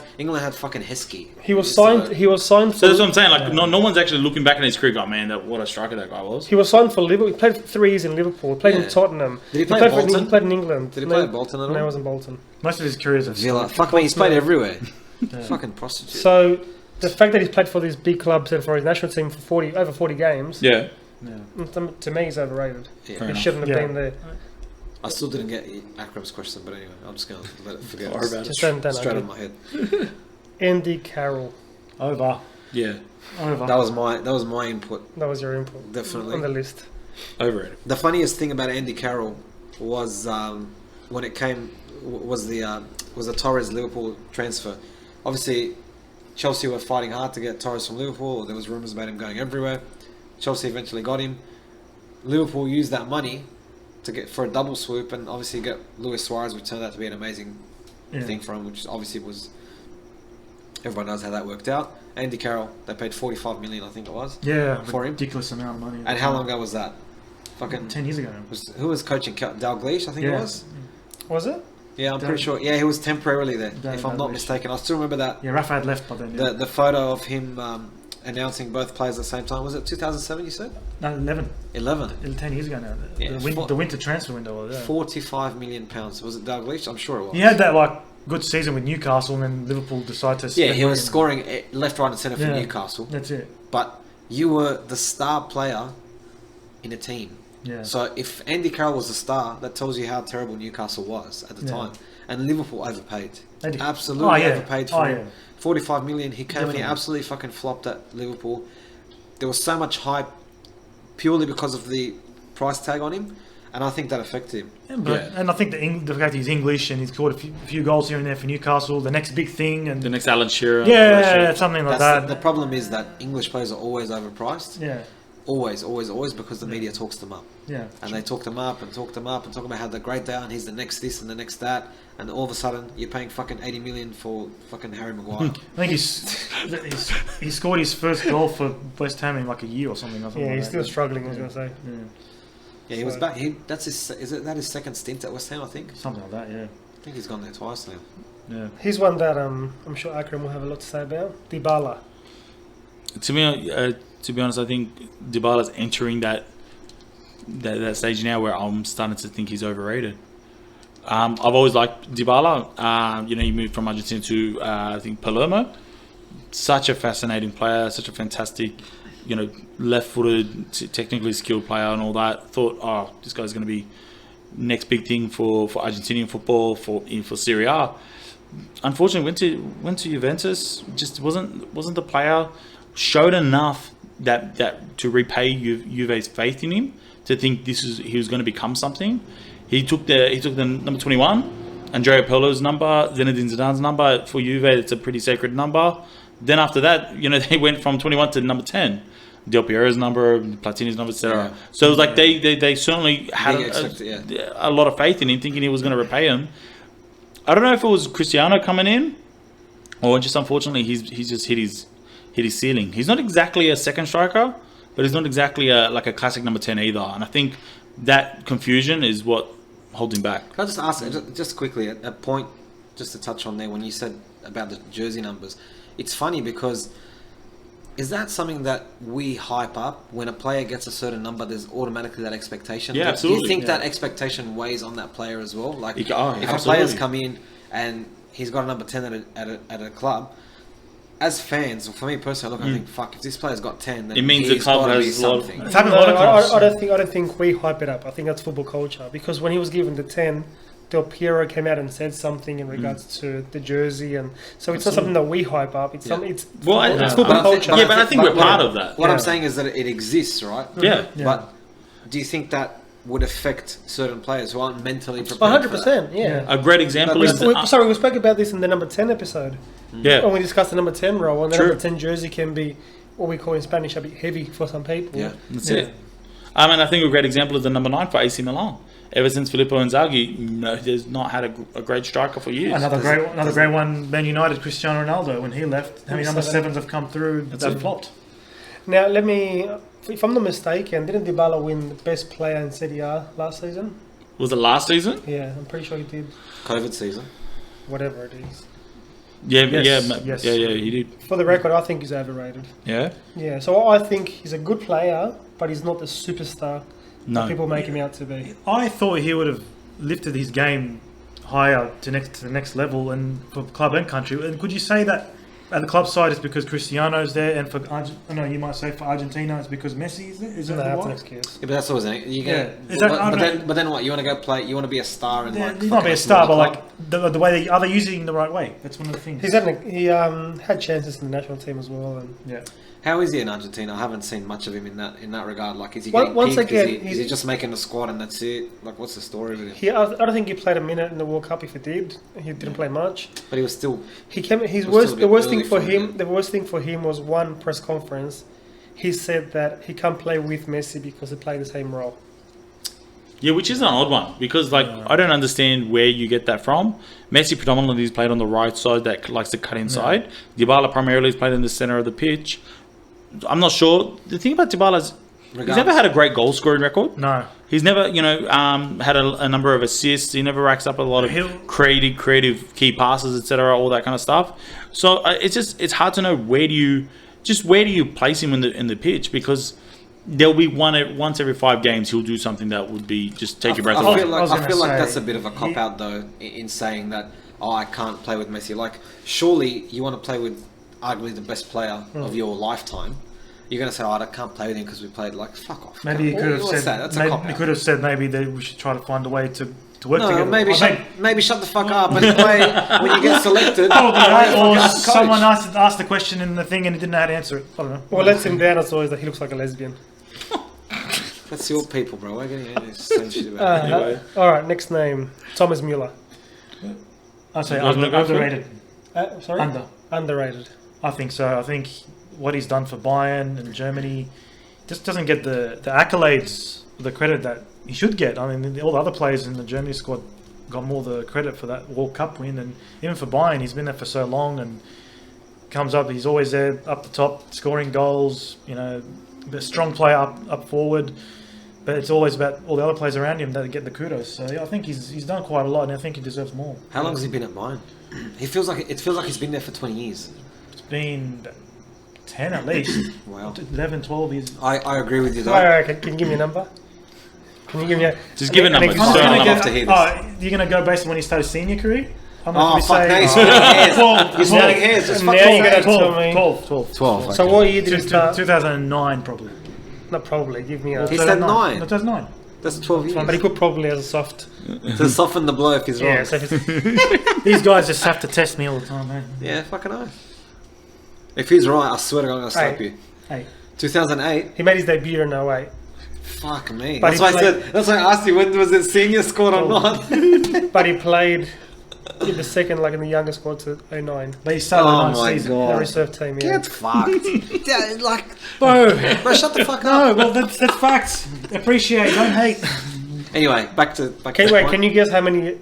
fucking Heskey. He was signed. He was signed So for. that's what I'm saying. Like, no one's actually looking back at his career. Going, man, what a striker that guy was. He was signed for Liverpool. He played 3 years in Liverpool. He played Yeah. in Tottenham. Did he play played at Bolton? He played in England. Did he play at Bolton at all? No, he was in Bolton. Most of his career is at Villa. Stoke. Fuck me, he's played No. everywhere. Fucking prostitute. So the fact that he's played for these big clubs and for his national team for over 40 games, Yeah. Yeah. to me, he's overrated. Yeah. Fair He enough. shouldn't have Yeah. been there. I still didn't get Akram's question, but anyway, I'm just gonna let it forget. Don't worry about Just it. don't Straight argue. on my head. Andy Carroll. Over. Yeah. Over. That was my input. That was your input Definitely. on the list. Overrated. The funniest thing about Andy Carroll was when it came was the Torres Liverpool transfer. Obviously, Chelsea were fighting hard to get Torres from Liverpool. There was rumours about him going everywhere. Chelsea eventually got him. Liverpool used that money to get for a double swoop and obviously get Luis Suarez, which turned out to be an amazing thing for him, which obviously was. Everyone knows how that worked out. Andy Carroll, they paid 45 million, I think it was. Yeah, for him. ridiculous amount of money. And how long ago was that? Fucking 10 years ago. Who was coaching Dalglish? I think it was. Was it? Yeah, I'm pretty sure. Yeah, he was temporarily there, if I'm not Dalglish. mistaken. I still remember that. Yeah, Rafa had left by then. Yeah. The photo of him announcing both players at the same time. Was it 2007? You said? No, 11. 11. 10 years ago now. Yeah, The winter transfer window was there. 45 million pounds. Was it Dalglish? I'm sure it was. He had that like good season with Newcastle, and then Liverpool decided to. Yeah, spend he was money. scoring left, right, and centre for Newcastle. That's it. But you were the star player in a team. Yeah. So if Andy Carroll was a star, that tells you how terrible Newcastle was at the time. And Liverpool overpaid. They did. Absolutely overpaid for him. Yeah. 45 million. He came and he Definitely. absolutely fucking flopped at Liverpool. There was so much hype purely because of the price tag on him, and I think that affected him. And I think the fact he's English and he's scored a few goals here and there for Newcastle, the next big thing, and The next Alan Shearer. yeah, something like that. The problem is that English players are always overpriced. Yeah, Always, because the media talks them up. yeah. And they talk them up and talk about how they're great they are and he's the next this and the next that. And all of a sudden, you're paying fucking 80 million for fucking Harry Maguire. I think he scored his first goal for West Ham in like a year or something. Yeah, he's still struggling. I was gonna say. Yeah, he was back. That's his second stint at West Ham, I think. Something like that. Yeah, I think he's gone there twice now. yeah. He's one that I'm sure Akram will have a lot to say about. Dybala. To be honest, I think Dybala's entering that stage now where I'm starting to think he's overrated. I've always liked Dybala. He moved from Argentina to I think Palermo. Such a fascinating player, such a fantastic, left-footed, technically skilled player and all that. Thought, this guy's going to be next big thing for Argentinian football for Serie A. Unfortunately, went to Juventus. Just wasn't the player. Showed enough that to repay Juve's faith in him to think he was going to become something. He took the number 21, Andrea Pirlo's number, Zinedine Zidane's number for Juve. It's a pretty sacred number. Then after that, they went from 21 to number 10. Del Piero's number, Platini's number, etc. Yeah. So it was like they certainly had a a lot of faith in him, thinking he was going to repay him. I don't know if it was Cristiano coming in, or just unfortunately he's just hit his ceiling. He's not exactly a second striker, but he's not exactly like a classic number 10 either. And I think that confusion is what holds him back. Can I just ask, just quickly, a point just to touch on there when you said about the jersey numbers. It's funny because is that something that we hype up when a player gets a certain number? There's automatically that expectation. Yeah, absolutely. Do you think that expectation weighs on that player as well? Like if absolutely. a player's come in and he's got a number 10 at a club, as fans, or for me personally, I think, fuck, if this player's got 10, then It means he's the club gotta be has a lot of- something. It's happened a lot of times. I don't think we hype it up. I think that's football culture. Because when he was given the 10, Del Piero came out and said something in regards to the jersey, and so it's not something that we hype up. It's something. It's Well, it's football culture. but I think we're part of that. What I'm saying is that it exists, right? Yeah. But do you think that would affect certain players who aren't mentally prepared? 100%. Yeah. A great example But is We spoke about this in the number 10 episode. yeah. When we discussed the number 10 role, and the True. number 10 jersey can be what we call in Spanish a bit heavy for some people. Yeah. That's it. I think a great example is the number 9 for AC Milan. Ever since Filippo Inzaghi, there's not had a great striker for years. Another great one. Man United, Cristiano Ronaldo. When he left, how many number 7s have come through that flopped? Now, if I'm not mistaken, didn't Dybala win the best player in Serie A last season? Was it last season? Yeah, I'm pretty sure he did. COVID season. Whatever it is. Yeah, Yes. he did. For the record, I think he's overrated. Yeah. Yeah, so I think he's a good player, but he's not the superstar that people make him out to be. I thought he would have lifted his game higher to the next level, and for club and country. And could you say that at the club side it's because Cristiano's there, and for you might say for Argentina it's because Messi is there? Is that That's why? an excuse. Yeah, but that's always you get. Is that- I don't know. But then what? You want to go play? You want to be a star and Yeah, like? he's not be a fucking star, but smaller like club? the way are they using him the right way? That's one of the things. He had chances in the national team as well, and Yeah. How is he in Argentina? I haven't seen much of him in that regard. Like, is he Well, getting once picked? again, Is he just making the squad and that's it? Like, what's the story with him? I don't think he played a minute in the World Cup. If he did, he didn't play much. But he was still. He came. It was still a bit The worst early thing for for him. him. The worst thing for him was one press conference. he said that he can't play with Messi because they play the same role. Yeah, which is an odd one because, like, I don't understand where you get that from. Messi predominantly is played on the right side that likes to cut inside. Dybala primarily is played in the center of the pitch. I'm not sure. The thing about Dybala is he's never had a great goal scoring record. No. He's never, had a number of assists. He never racks up a lot of creative key passes, etc., all that kind of stuff. So it's hard to know where do you place him in the pitch because there'll be once every 5 games he'll do something that would be just take your breath away. I feel like that's a bit of a cop out though in saying that I can't play with Messi. Like surely you want to play with arguably the best player of your lifetime. You're going to say, I can't play with him because we played. Like, fuck off. Maybe you could have said. That's a cop out. You could have said maybe that we should try to find a way to work together. Maybe shut the fuck up and play when you get selected. Or someone asked the question in the thing and he didn't know how to answer it. I don't know. What lets him down is always that he looks like a lesbian. That's your people, bro. We're getting same shit about it. Anyway. All right, next name, Thomas Müller. I'd say You guys wanna go for it? underrated. Sorry? Underrated. I think so. I think what he's done for Bayern and Germany just doesn't get the accolades, the credit that he should get. I mean, all the other players in the Germany squad got more the credit for that World Cup win, and even for Bayern, he's been there for so long and comes up. He's always there up the top, scoring goals. The strong player up forward. But it's always about all the other players around him that get the kudos. So yeah, I think he's done quite a lot, and I think he deserves more. How long has he been at Bayern? It feels like he's been there for 20 years. It's been 10 at least. Wow. 11, 12 years. I agree with you though. Alright, can you give me a number? Can you give me a... Just give a number. an Just example? throw a number. love to hear this. You're going to go based on when he started senior career? Oh, fuck, now you're splitting hairs. 12. You're splitting hairs. Just And fuck now off. you're gonna tell me... 12. 12. So what year did he start? 2009 probably. Not probably, give me a... He said 9. 2009. That's 12 years. But he put probably as a soft... To soften the blow if he's wrong. Yeah, so if it's... These guys just have to test me all the time, man. Yeah, fucking oath. If he's right, I swear to God I'm going to slap you. Hey. 2008. He made his debut in 08. Fuck me. But That's why I said. That's why I asked you when was it senior squad or not. But he played in the second, like in the younger squad to 09. They started Oh the my season. The God. reserve team, yeah. Get fucked. Yeah, like, Bro, bro, shut the fuck no, up. well that's facts. Appreciate, don't hate. Anyway, back to the Wait, point. can you guess how many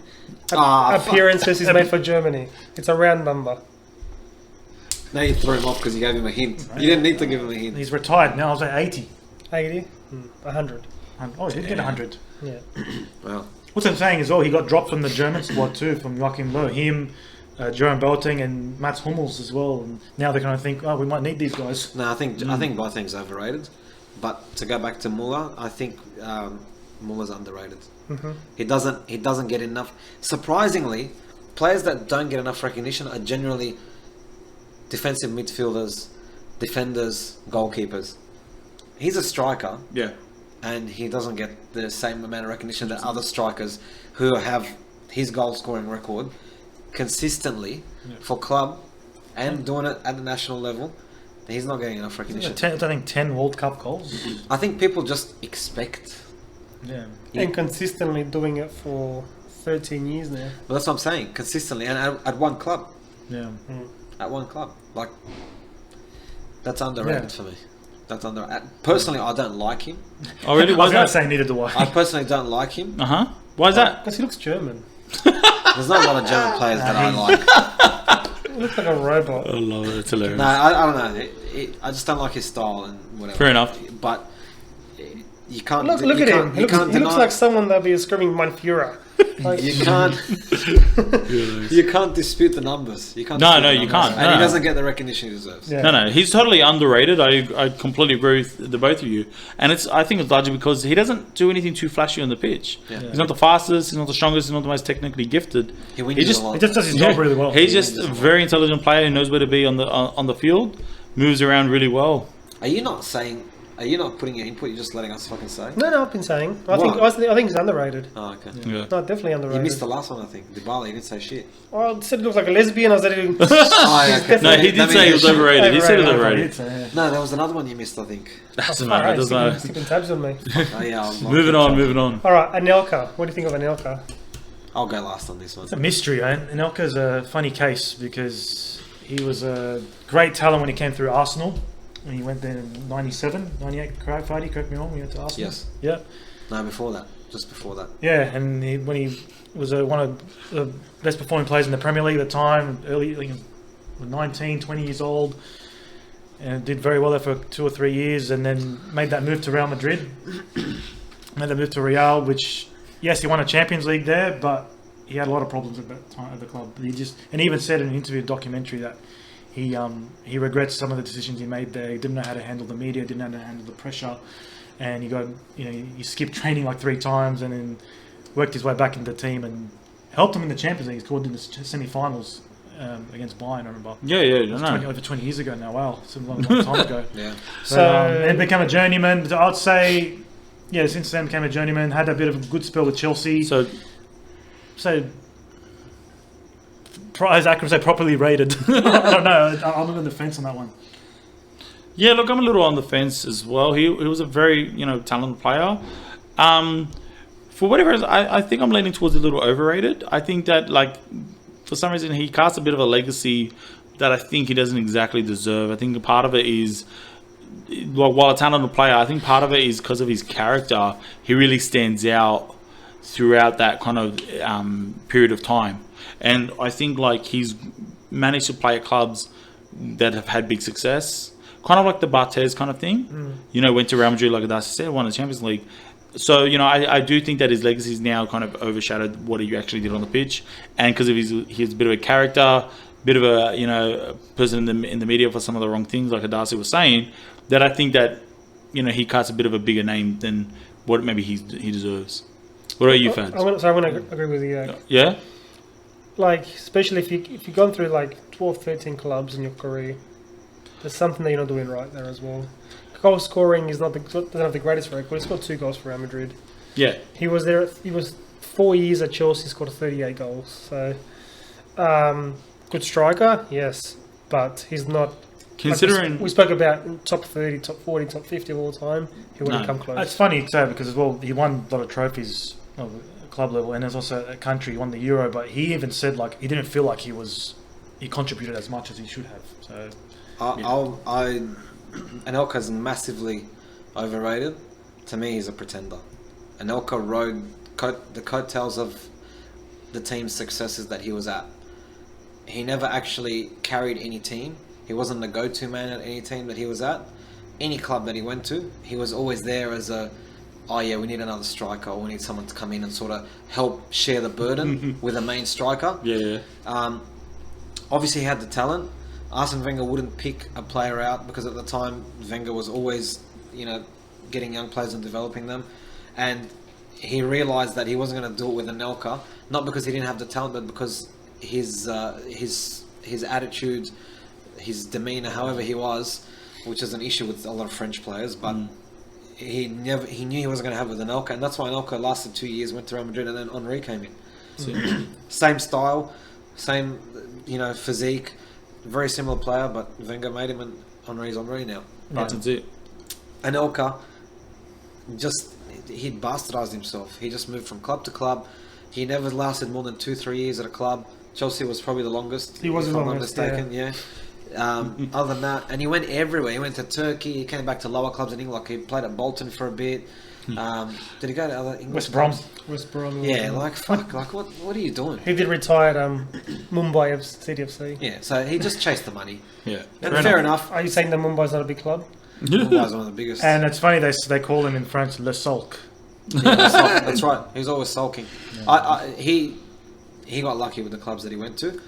Ah, appearances he's made for Germany? It's a round number. Now you threw him off because you gave him a hint. You didn't need to give him a hint. He's retired now. I was at 80. 80? 100. Oh, he did get 100. Yeah. Well, What's I'm saying as well, he got dropped from the German squad too, from Joachim Löw. Him, Jerome Boateng and Mats Hummels as well. And now they're going to think, we might need these guys. no, I think Boateng's overrated. But to go back to Muller, I think Muller's underrated. Mm-hmm. He doesn't get enough. Surprisingly, players that don't get enough recognition are generally defensive midfielders, defenders, goalkeepers. He's a striker, Yeah. and he doesn't get the same amount of recognition that other strikers who have his goal scoring record consistently for club and doing it at the national level. He's not getting enough recognition. I think 10 World Cup goals. I think people just expect. Yeah. And consistently doing it for 13 years now. Well, that's what I'm saying. Consistently and at one club. Yeah. At one club. Like, that's underrated Yeah. for me. That's personally, I don't like him. Oh, really? I Why was is going that? to say neither do I. I personally don't like him. Why is that? Because he looks German. There's not a lot of German players that I like. He looks like a robot. I love it. It's hilarious. No, I don't know. I just don't like his style and whatever. Fair enough. But you can't. Look you at can't- him. He You looks, can't he looks deny- like someone that'd be screaming Mein Führer. Like, You can't. You can't dispute the numbers. You can't. No, dispute no, the you numbers. can't. And No. he doesn't get the recognition he deserves. Yeah. No, he's totally underrated. I completely agree with the both of you, and I think it's largely because he doesn't do anything too flashy on the pitch. Yeah. He's not the fastest, he's not the strongest, he's not the most technically gifted. He wins He just- a lot. He just does his job really well. He's just a very intelligent player who knows where to be on the field, moves around really well. Are you not saying? Are you not putting your input? You're just letting us fucking say. no, I've been saying. I What? think he's underrated. Oh, okay. Yeah. No, definitely You underrated. missed the last one, I think. Dybala, you didn't say shit. I said he looks like a lesbian. I said he Oh, yeah, okay. No, he did say he was overrated. He said he was Overrated. overrated. No, there was another one you missed, I think. Doesn't matter. Doesn't matter. Sticking tabs on me. Oh, yeah. Moving on. All right, Anelka. What do you think of Anelka? I'll go last on this one. It's a mystery, man. Anelka's a funny case because he was a great talent when he came through Arsenal. when he went there in 97, 98. Correct me wrong. He went to Arsenal. Yes. Yeah. No, before that. Just before that. Yeah, and when he was one of the best performing players in the Premier League at the time, early, 19, 20 years old, and did very well there for 2 or 3 years, and then made that move to Real Madrid. Made that move to Real, which, yes, he won a Champions League there, but he had a lot of problems at that time at the club. He even said in an interview, documentary, that he regrets some of the decisions he made there. He didn't know how to handle the media, didn't know how to handle the pressure, and he skipped training like 3 times, and then worked his way back into the team and helped him in the Champions League. He scored in the semi-finals against Bayern, I remember. Over 20 years ago now. Wow, it's a long time ago. Yeah. So and became a journeyman. I'd say, yeah, since then became a journeyman. Had a bit of a good spell with Chelsea. So as Akram say, properly rated. I don't know. I'm on the fence on that one. Yeah, look, I'm a little on the fence as well. He was a very talented player. For whatever reason, I think I'm leaning towards a little overrated. I think that for some reason he casts a bit of a legacy that I think he doesn't exactly deserve. I think part of it is, while a talented player, I think part of it is because of his character. He really stands out throughout that kind of period of time. And I think he's managed to play at clubs that have had big success. Kind of like the Barthez kind of thing. Went to Real Madrid, like Darcy said, won the Champions League. So, I do think that his legacy is now kind of overshadowed what he actually did on the pitch. And because of he's a bit of a character, bit of a person in the media for some of the wrong things, like Darcy was saying, that I think that, he casts a bit of a bigger name than what maybe he deserves. What are you fans? I'm going to agree with you. Yeah? Especially if you've gone through 12, 13 clubs in your career, there's something that you're not doing right there as well. Goal scoring doesn't have the greatest record. He scored 2 goals for Real Madrid. Yeah. He was 4 years at Chelsea, scored 38 goals. So, good striker, yes, but he's not. Considering we spoke about top 30, top 40, top 50 of all time, he wouldn't come close. It's funny too because as well he won a lot of trophies at club level, and there's also a country he won the Euro. But he even said he didn't feel like he contributed as much as he should have. So, Anelka's massively overrated. To me, he's a pretender. Anelka rode the coattails of the team's successes that he was at. He never actually carried any team. He wasn't the go-to man at any team that he was at. Any club that he went to, he was always there as we need another striker, or we need someone to come in and sort of help share the burden with a main striker. Yeah. Obviously, he had the talent. Arsene Wenger wouldn't pick a player out because at the time Wenger was always, getting young players and developing them, and he realised that he wasn't going to do it with Anelka, not because he didn't have the talent, but because his attitude, his demeanour, however he was, which is an issue with a lot of French players, but he knew he wasn't going to have it with Anelka, and that's why Anelka lasted 2 years, went to Real Madrid, and then Henry came in. Same style, same physique. Very similar player, but Wenger made him, and Henry's Henry now. That's it. Anelka, he'd bastardised himself. He just moved from club to club. He never lasted more than 2-3 years at a club. Chelsea was probably the longest. He was the if I'm not longest, mistaken. Yeah. Other than that, and he went everywhere. He went to Turkey. He came back to lower clubs in England. He played at Bolton for a bit. Did he go to other English clubs? West Brom. Yeah, fuck. What are you doing? He did retire at Mumbai CDFC. Yeah, so he just chased the money. Yeah. And fair enough. Are you saying that Mumbai's not a big club? Mumbai's one of the biggest. And it's funny they call him in French Le Sulk. Yeah, that's right. He was always sulking. Yeah. He got lucky with the clubs that he went to.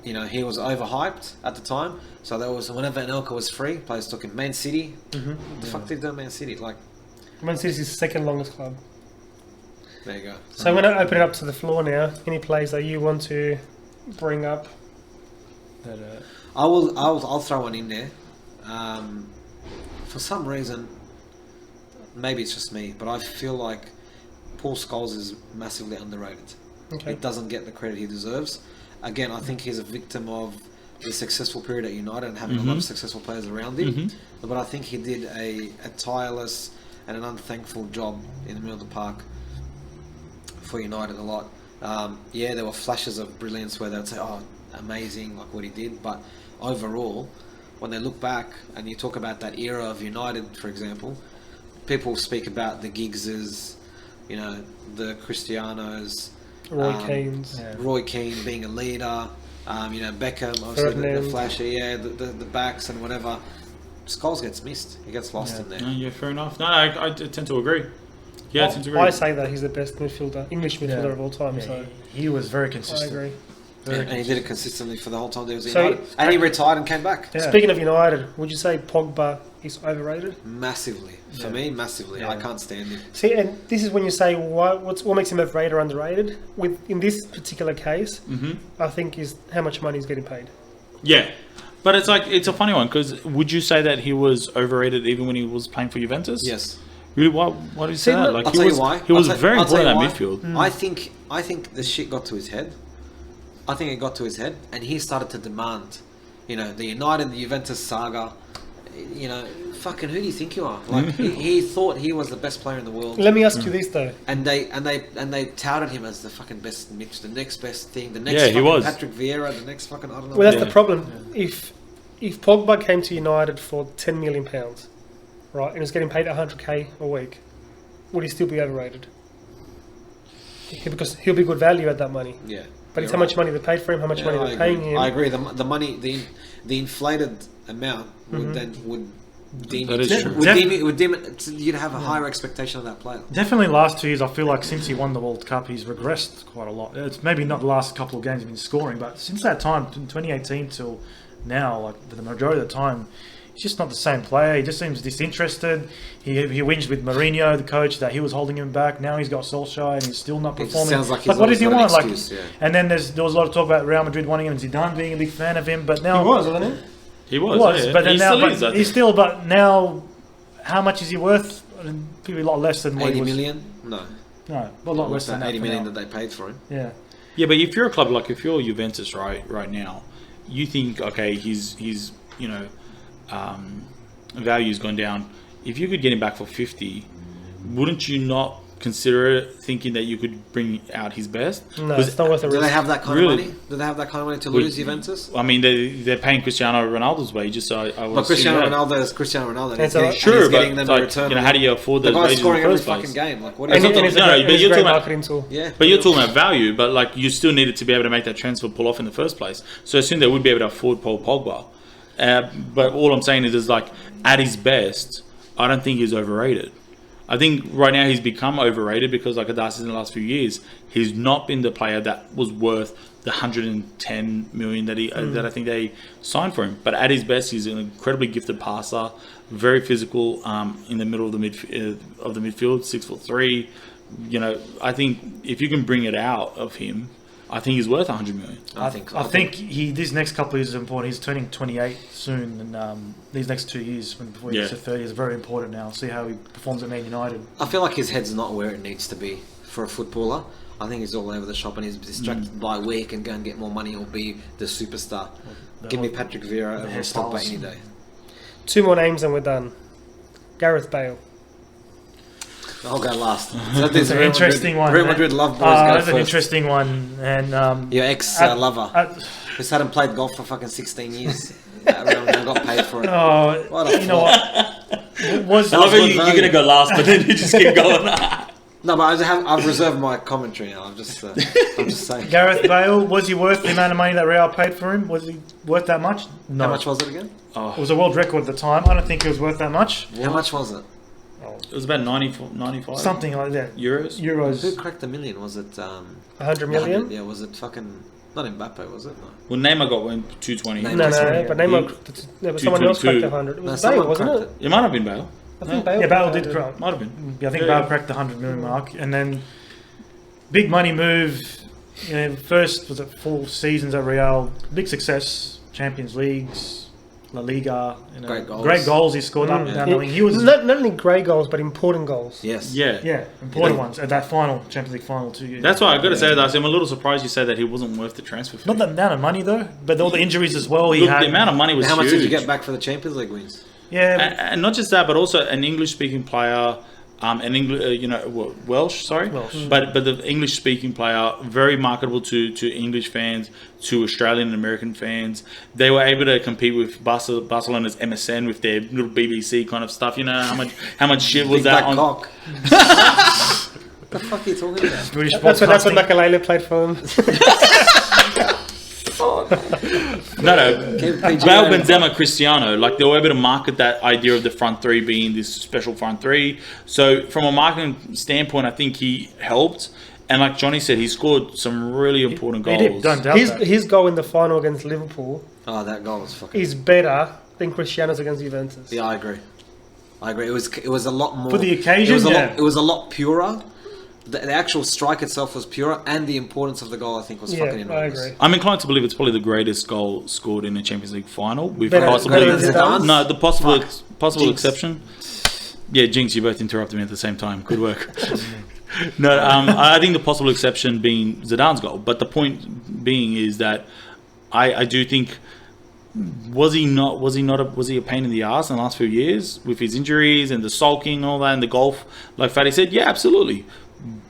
He was overhyped at the time. So there was whenever Anelka was free, players took him. Man City. The fuck did they do Man City? Man City's his second longest club. There you go. So I'm going to open it up to the floor now. Any players that you want to bring up? That I'll throw one in there. For some reason, maybe it's just me, but I feel like Paul Scholes is massively underrated. Okay. He doesn't get the credit he deserves. Again, I think he's a victim of the successful period at United and having a lot of successful players around him. But I think he did a tireless and an unthankful job in the middle of the park for United a lot. There were flashes of brilliance where they would say, "Oh, amazing!" like what he did. But overall, when they look back and you talk about that era of United, for example, people speak about the Giggses, you know, the Cristianos, Roy Keane being a leader, you know, Beckham, obviously the flashy, the backs and whatever. Scholes gets missed. He gets lost in there. Yeah, fair enough. No, I tend to agree. Yeah, I tend to agree. I say that he's the best midfielder, English midfielder of all time. Yeah, So he was very consistent. I agree. And he did it consistently for the whole time there was United. And he retired and came back. Yeah. Speaking of United, would you say Pogba is overrated? Massively. For me, massively. Yeah. I can't stand him. See, and this is when you say what makes him overrated or underrated. In this particular case, I think is how much money he's getting paid. Yeah. But it's a funny one because would you say that he was overrated even when he was playing for Juventus? Yes. Really? Why do you say that? Like, I'll tell you why. He was very important in that midfield. I think the shit got to his head. I think it got to his head, and he started to demand, you know, the United, the Juventus saga. You know, fucking who do you think you are? Like he thought he was the best player in the world. Let me ask you this though. And they touted him as the fucking best Mitch, the next best thing, the next he was. Patrick Vieira, the next fucking I don't know. Well, that's the problem. If Pogba came to United for £10 million, right, and was getting paid 100k a week, would he still be overrated? Because he'll be good value at that money. Yeah. But it's how much money they paid for him, how much money they're paying him. I agree. The money, the inflated amount would deem That it, is true. would deem it. You'd have a higher expectation of that player. Definitely last 2 years, I feel like since he won the World Cup, he's regressed quite a lot. It's maybe not the last couple of games he's been scoring, but since that time, 2018 till now, like for the majority of the time, he's just not the same player. He just seems disinterested. He whinged with Mourinho, the coach, that he was holding him back. Now he's got Solskjaer and he's still not performing. Sounds like what does he want? Excuse, And then there was a lot of talk about Real Madrid wanting him and Zidane being a big fan of him, but now He was, wasn't he? He was, yeah. but then He now, still is, I but think. he's still. But now, how much is he worth? Probably a lot less than what 80 he was. million? No. No, a lot less than that. 80 for million now. that they paid for him. Yeah. Yeah, but if you're a club, like if you're Juventus right now, you think, okay, his you know, value's gone down. If you could get him back for 50, wouldn't you not consider it, thinking that you could bring out his best? No, it's not worth the Do risk. they have that kind Really? of money? Do they have that kind of money to lose Juventus? I mean, they're paying Cristiano Ronaldo's wages, so I would But Cristiano assume that. Ronaldo is Cristiano Ronaldo. It's and a- he's Sure, getting but them in like, return. you know, how do you afford The those guy's wages in scoring the every first place? fucking game. Like, what And is it- it? and it's a No, great- but it's a you're great talking about- marketing tool. Yeah. But you're talking about value, but like you still needed to be able to make that transfer pull off in the first place. So I assume they would be able to afford Paul Pogba. But all I'm saying is like at his best, I don't think he's overrated. I think right now he's become overrated because, like Adas in the last few years, he's not been the player that was worth the 110 million that that I think they signed for him. But at his best, he's an incredibly gifted passer, very physical in the middle of the midfield, 6'3". You know, I think if you can bring it out of him, I think he's worth 100 million. I think these next couple of years is important. He's turning 28 soon, and these next 2 years before he gets to 30 is very important now. See how he performs at Man United. I feel like his head's not where it needs to be for a footballer. I think he's all over the shop and he's distracted by where he can go and get more money or be the superstar. Give me Patrick Vieira over hairstyles. Pogba any day. 2 more names and we're done. Gareth Bale. I'll go last. So this It's an Real interesting Madrid, one. Real Madrid love boys go That's first. an interesting one, and Your ex lover, who's hadn't played golf for fucking 16 years. Real Madrid got paid for it. oh, What a you know what? Was I love how good you're value. going to go last, but then you just keep going. No, but I've reserved my commentary now. I'm just saying. Gareth Bale, was he worth the amount of money that Real paid for him? Was he worth that much? No. How much was it again? It was a world record at the time. I don't think it was worth that much. How much was it? It was about 95 Something like that. euros. Who Euros. cracked the million? Was it 100 million? Yeah, was it fucking not Mbappe? Was it? No. Well, Neymar got 220. Neymar. No, Sorry, but yeah. Neymar, someone else 222. cracked 100. It No, was someone Bale, wasn't cracked it? It might have been Bale. I think Bale. Yeah, Bale did cracked crack. Might have been. Yeah, I think Yeah. Bale cracked the 100 million mark, and then big money move. You know, first was it 4 seasons at Real, big success, Champions Leagues, La Liga. You know, Great goals. he scored up and down. He- I mean, he was not only great goals, but important goals. Yes. Yeah. important ones at that final Champions League final 2 years. That's why I got to say that I'm a little surprised you said that he wasn't worth the transfer fee. Not the amount of money though, but all the injuries as well. He Look, had the amount of money was How much huge. did you get back for the Champions League wins? Yeah, And not just that, but also an English-speaking player, an English, Welsh, sorry, Welsh. but the English speaking player, very marketable to English fans, to Australian and American fans. They were able to compete with Barcelona's MSN with their little BBC kind of stuff. You know how much shit was Big that black on? cock. What the fuck are you talking about? British That's what broadcasting. Makalele played for him. No. Keep PG Bale, rated. Benzema, Cristiano, like they were able to market that idea of the front three being this special front three. So from a marketing standpoint, I think he helped. And like Johnny said, he scored some really important He goals. did, don't doubt that. His goal in the final against Liverpool Oh, that goal was fucking. is better than Cristiano's against Juventus. Yeah, I agree. It was a lot more For the occasion, It was a lot purer. The actual strike itself was purer, and the importance of the goal, I think, was fucking I enormous. agree. I'm inclined to believe it's probably the greatest goal scored in a Champions League final, with Better- possibly better than Zidane's? no the possible Jinx. exception. Yeah, Jinx, you both interrupted me at the same time. Good work. No, I think the possible exception being Zidane's goal, but the point being is that I do think was he a pain in the ass in the last few years with his injuries and the sulking and all that and the golf, like Fatty said, yeah, absolutely.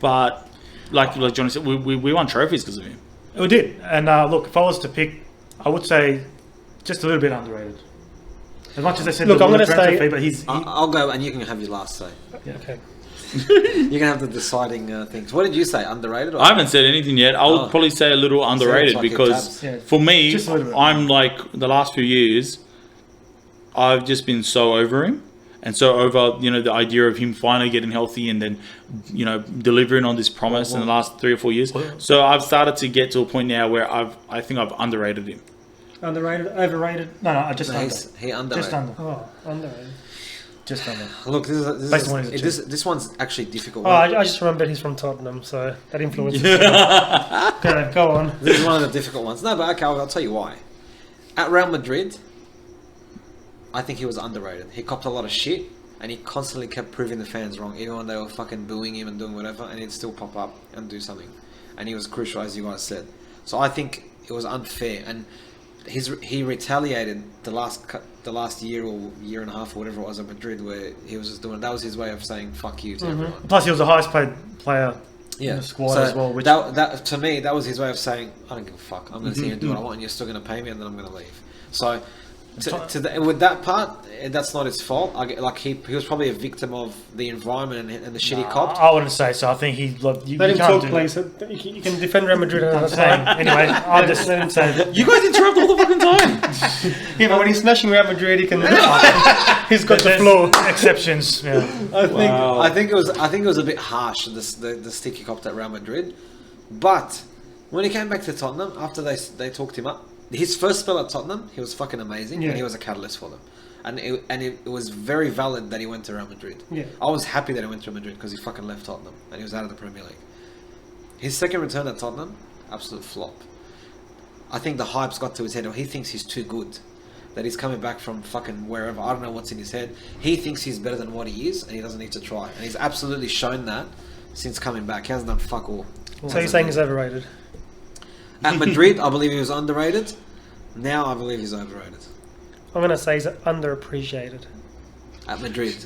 But like Johnny said, we won trophies because of him. We did. And look, if I was to pick, I would say just a little bit underrated. As much as I said, Look, the I'm gonna transfer say- fee, but he's I'll go, and you can have your last say. Okay. You can have the deciding things. What did you say? Underrated? Or I haven't said anything yet. I would Oh. probably say a little underrated like your because tabs. Yeah. for me, Just a little bit. I'm like the last few years, I've just been so over him. And so over, the idea of him finally getting healthy and then, delivering on this promise in the last 3 or 4 years. So I've started to get to a point now where I think I've underrated him. Underrated, overrated. no, just No, under. he underrated. Just under. Oh, underrated. Just under. Look, Based on what he's this one's actually difficult. Oh, I just remembered he's from Tottenham, so that influences. Okay, go on. This is one of the difficult ones. No, but okay, I'll tell you why. At Real Madrid, I think he was underrated. He copped a lot of shit, and he constantly kept proving the fans wrong, even when they were fucking booing him and doing whatever, and he'd still pop up and do something. And he was crucial, as you guys said. So I think it was unfair, and he retaliated the last year or year and a half or whatever it was at Madrid, where he was just doing. That was his way of saying fuck you to everyone. Plus, he was the highest paid player Yeah, in the squad so as well. Which that to me, that was his way of saying, I don't give a fuck. I'm going to see you and do what I want, and you're still going to pay me, and then I'm going to leave. So, with that part, that's not his fault. He was probably a victim of the environment and the shit he copped. I wouldn't say so. I think he. Look, you Let him can't talk, do please. You can defend Real Madrid that. I'm another saying time. anyway. I'm just saying. You guys interrupt all the fucking time. Yeah, but when he's smashing Real Madrid, he can. He's got the There's floor. exceptions. Yeah. I think it was a bit harsh, the stick he copped at Real Madrid. But when he came back to Tottenham after they talked him up, his first spell at Tottenham, he was fucking amazing, Yeah. and he was a catalyst for them. And it was very valid that he went to Real Madrid. Yeah. I was happy that he went to Real Madrid because he fucking left Tottenham and he was out of the Premier League. His second return at Tottenham, absolute flop. I think the hype's got to his head, or he thinks he's too good. That he's coming back from fucking wherever. I don't know what's in his head. He thinks he's better than what he is, and he doesn't need to try. And he's absolutely shown that since coming back. He hasn't done fuck all. So you're saying he's overrated? At Madrid, I believe he was underrated. Now I believe he's overrated. I'm gonna say he's underappreciated. At Madrid,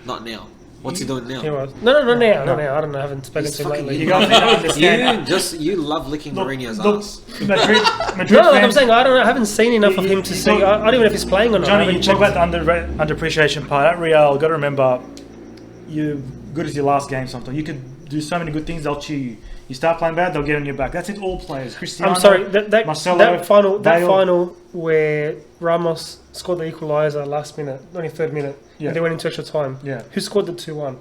not now. What's he doing now? He was. No, not now. Not now. I don't know. I haven't spoken He's to him fucking- lately. You guys need to understand. You love licking Mourinho's Look, ass. Madrid No, like I'm fans- saying, I don't know. I haven't seen enough of him to You see. got- I don't even know if he's playing or not. I Johnny, haven't you talk checked. about the underappreciation part. At Real, got to remember, you good as your last game. Sometimes you could do so many good things. They'll cheer you. You start playing bad, they'll get on your back. That's it. All players. Cristiano. I'm sorry. That Marcelo, final Bale. where Ramos scored the equaliser last minute, 23rd minute, Yeah. and they went into extra time. Yeah. Who scored the 2-1?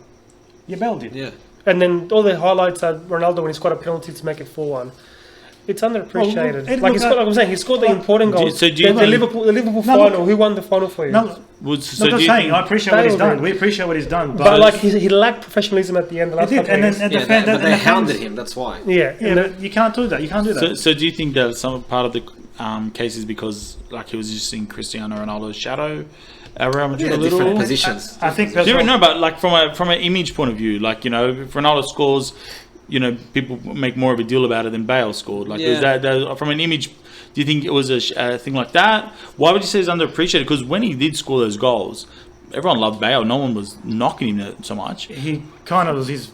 Yeah, Bale did. Yeah. And then all the highlights are Ronaldo when he scored a penalty to make it 4-1. It's underappreciated. Well, like I'm saying, he scored the important Do you- goals. so do you the think- Liverpool No, final. look- Who won the final for you? No, Well, I'm so just do you saying. think- I appreciate what he's Bale done. did. We appreciate what he's done. But but like he lacked professionalism at the end. The last he did, couple and of then years. and Yeah, the fan, but they and the hounded fans- him. That's why. Yeah, Yeah, and but you can't do that. You can't do that. So do you think that some part of the case is because like he was just in Cristiano Ronaldo's shadow at Real Madrid Yeah, a little? different positions. I think Do you personally, know, but like from an image point of view, like if Ronaldo scores, people make more of a deal about it than Bale scored. Like is Yeah. that from an image? Do you think it was a thing like that? Why would you say he's underappreciated? Because when he did score those goals, everyone loved Bale. No one was knocking him so much. He kind of was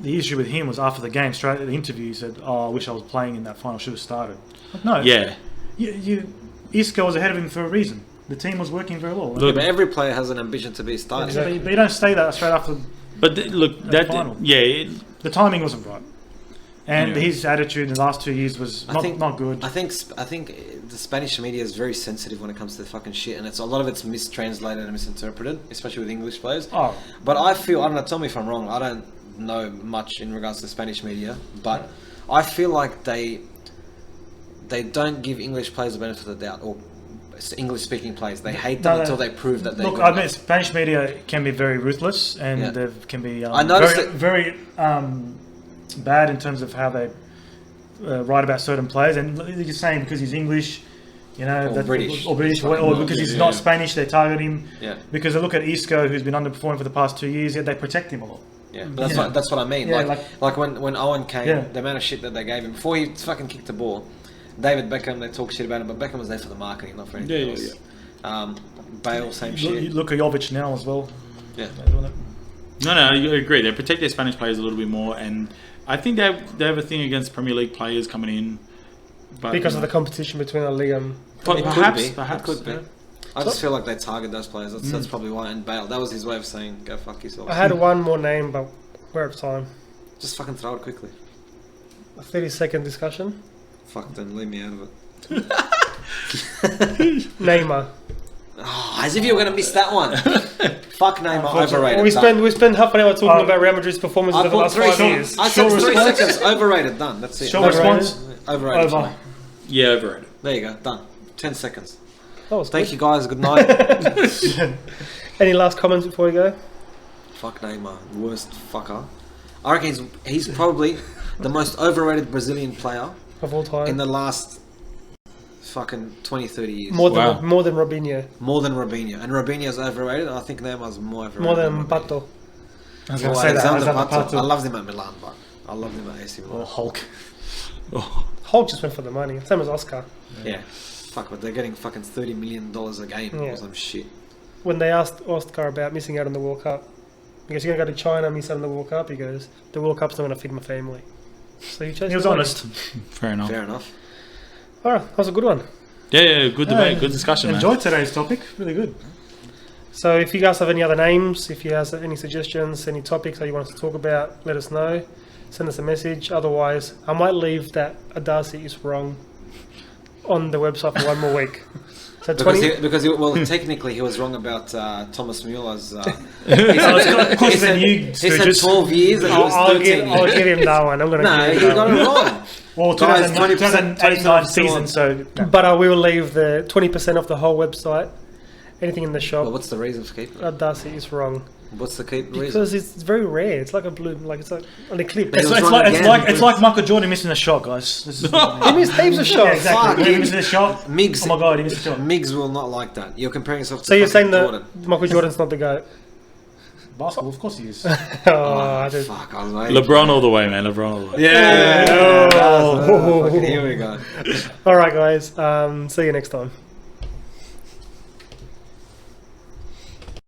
the issue with him was after the game, straight at the interview, he said, "Oh, I wish I was playing in that final. Should have started." Like, no, Yeah. Isco was ahead of him for a reason. The team was working very well. Yeah, but every player has an ambition to be starting. Exactly. But you don't stay that straight after. But look, that final. yeah, The timing wasn't right, and Yeah. his attitude in the last 2 years was not good. I think the Spanish media is very sensitive when it comes to fucking shit, and a lot of it's mistranslated and misinterpreted, especially with English players. Oh, But I feel, I don't know, tell me if I'm wrong, I don't know much in regards to Spanish media, but I feel like they don't give English players the benefit of the doubt, or English speaking players. They hate them until they prove that they look, good I enough. mean, Spanish media can be very ruthless, and Yeah. they can be I noticed very bad in terms of how they write about certain players. And you're just saying because he's English, you know, Or British. or because he's not Spanish, they target him. Yeah. Because they look at Isco, who's been underperforming for the past 2 years, yet they protect him a lot. Yeah, but that's what I mean. Yeah, like when Owen came, Yeah. the amount of shit that they gave him before he fucking kicked the ball. David Beckham, they talk shit about him, but Beckham was there for the marketing, not for anything else. Bale, same shit. You look at Jovic now as well. Yeah. They're doing it. no, I agree. They protect their Spanish players a little bit more, and I think they have a thing against Premier League players coming in. But, Because of the competition between La Liga and It perhaps, could be. perhaps, It could be. yeah. I just feel like they target those players. That's probably why. And Bale, that was his way of saying, "Go fuck yourself." I had one more name, but we're out of time. Just fucking throw it quickly. A 30-second discussion. Fuck, then leave me out of it. Neymar. Oh, as if you were gonna miss that one. Fuck Neymar, overrated. We spent half an hour talking about Real Madrid's performance I over the put last 3 5 years. I said Short 3 response. seconds. Overrated. Done. That's it. Short Overrated. response. Overrated. Over. Yeah, overrated. There you go. Done. 10 seconds. That was Thank good. you guys. Good night. Any last comments before we go? Fuck Neymar, worst fucker. I reckon he's probably the most overrated Brazilian player Of all time. in the last fucking 20, 30 years. more Wow. than Robinho. More than Robinho. And Robinho's overrated, and I think Neymar's more overrated. More than Robinho. Pato. I was Well, going to say that. Alexander Alexander Pato. I Pato. loved him at Milan, but I loved him at AC Milan. Or Hulk. Hulk just went for the money. Same as Oscar. Yeah. Fuck, but they're getting fucking $30 million a game Yeah. or some shit. When they asked Oscar about missing out on the World Cup, because you're going to go to China and miss out on the World Cup, he goes, the World Cup's not going to feed my family. So he chose He was the money. honest. Fair enough. Fair enough. Alright, that was a good one. Yeah, good debate, good discussion, man. Enjoyed today's topic. Really good. So if you guys have any other names, if you have any suggestions, any topics that you want us to talk about, let us know. Send us a message. Otherwise, I might leave that Adasi is wrong on the website for one more week. So Well, technically he was wrong about Thomas Mueller's. Of course, he said, you he said stooges. 12 years and it was 13 I'll years. give him that one. I'm going to No, give he him that got one. it wrong. Well, Guys, 2009 season, so But I will leave the 20% of the whole website. Anything in the shop, Well, what's the reason for keeping it? Adasi is wrong. What's the reason? Because it's very rare. It's like a blue, like it's like an eclipse. He was it's wrong like, again. it's like Michael Jordan missing a shot, guys. This is He missed heaps of Yeah, shots. exactly. Fuck, He missed a shot. Miggs, Oh my god, he missed a shot. Miggs will not like that. You're comparing yourself to So you're saying fucking that Jordan. Michael Jordan's not the GOAT? Basketball, of course he is. I just, Fuck, I was waiting. LeBron all the way, man. LeBron all the way. Yeah. Oh. Fucking here we go. all right, guys. See you next time.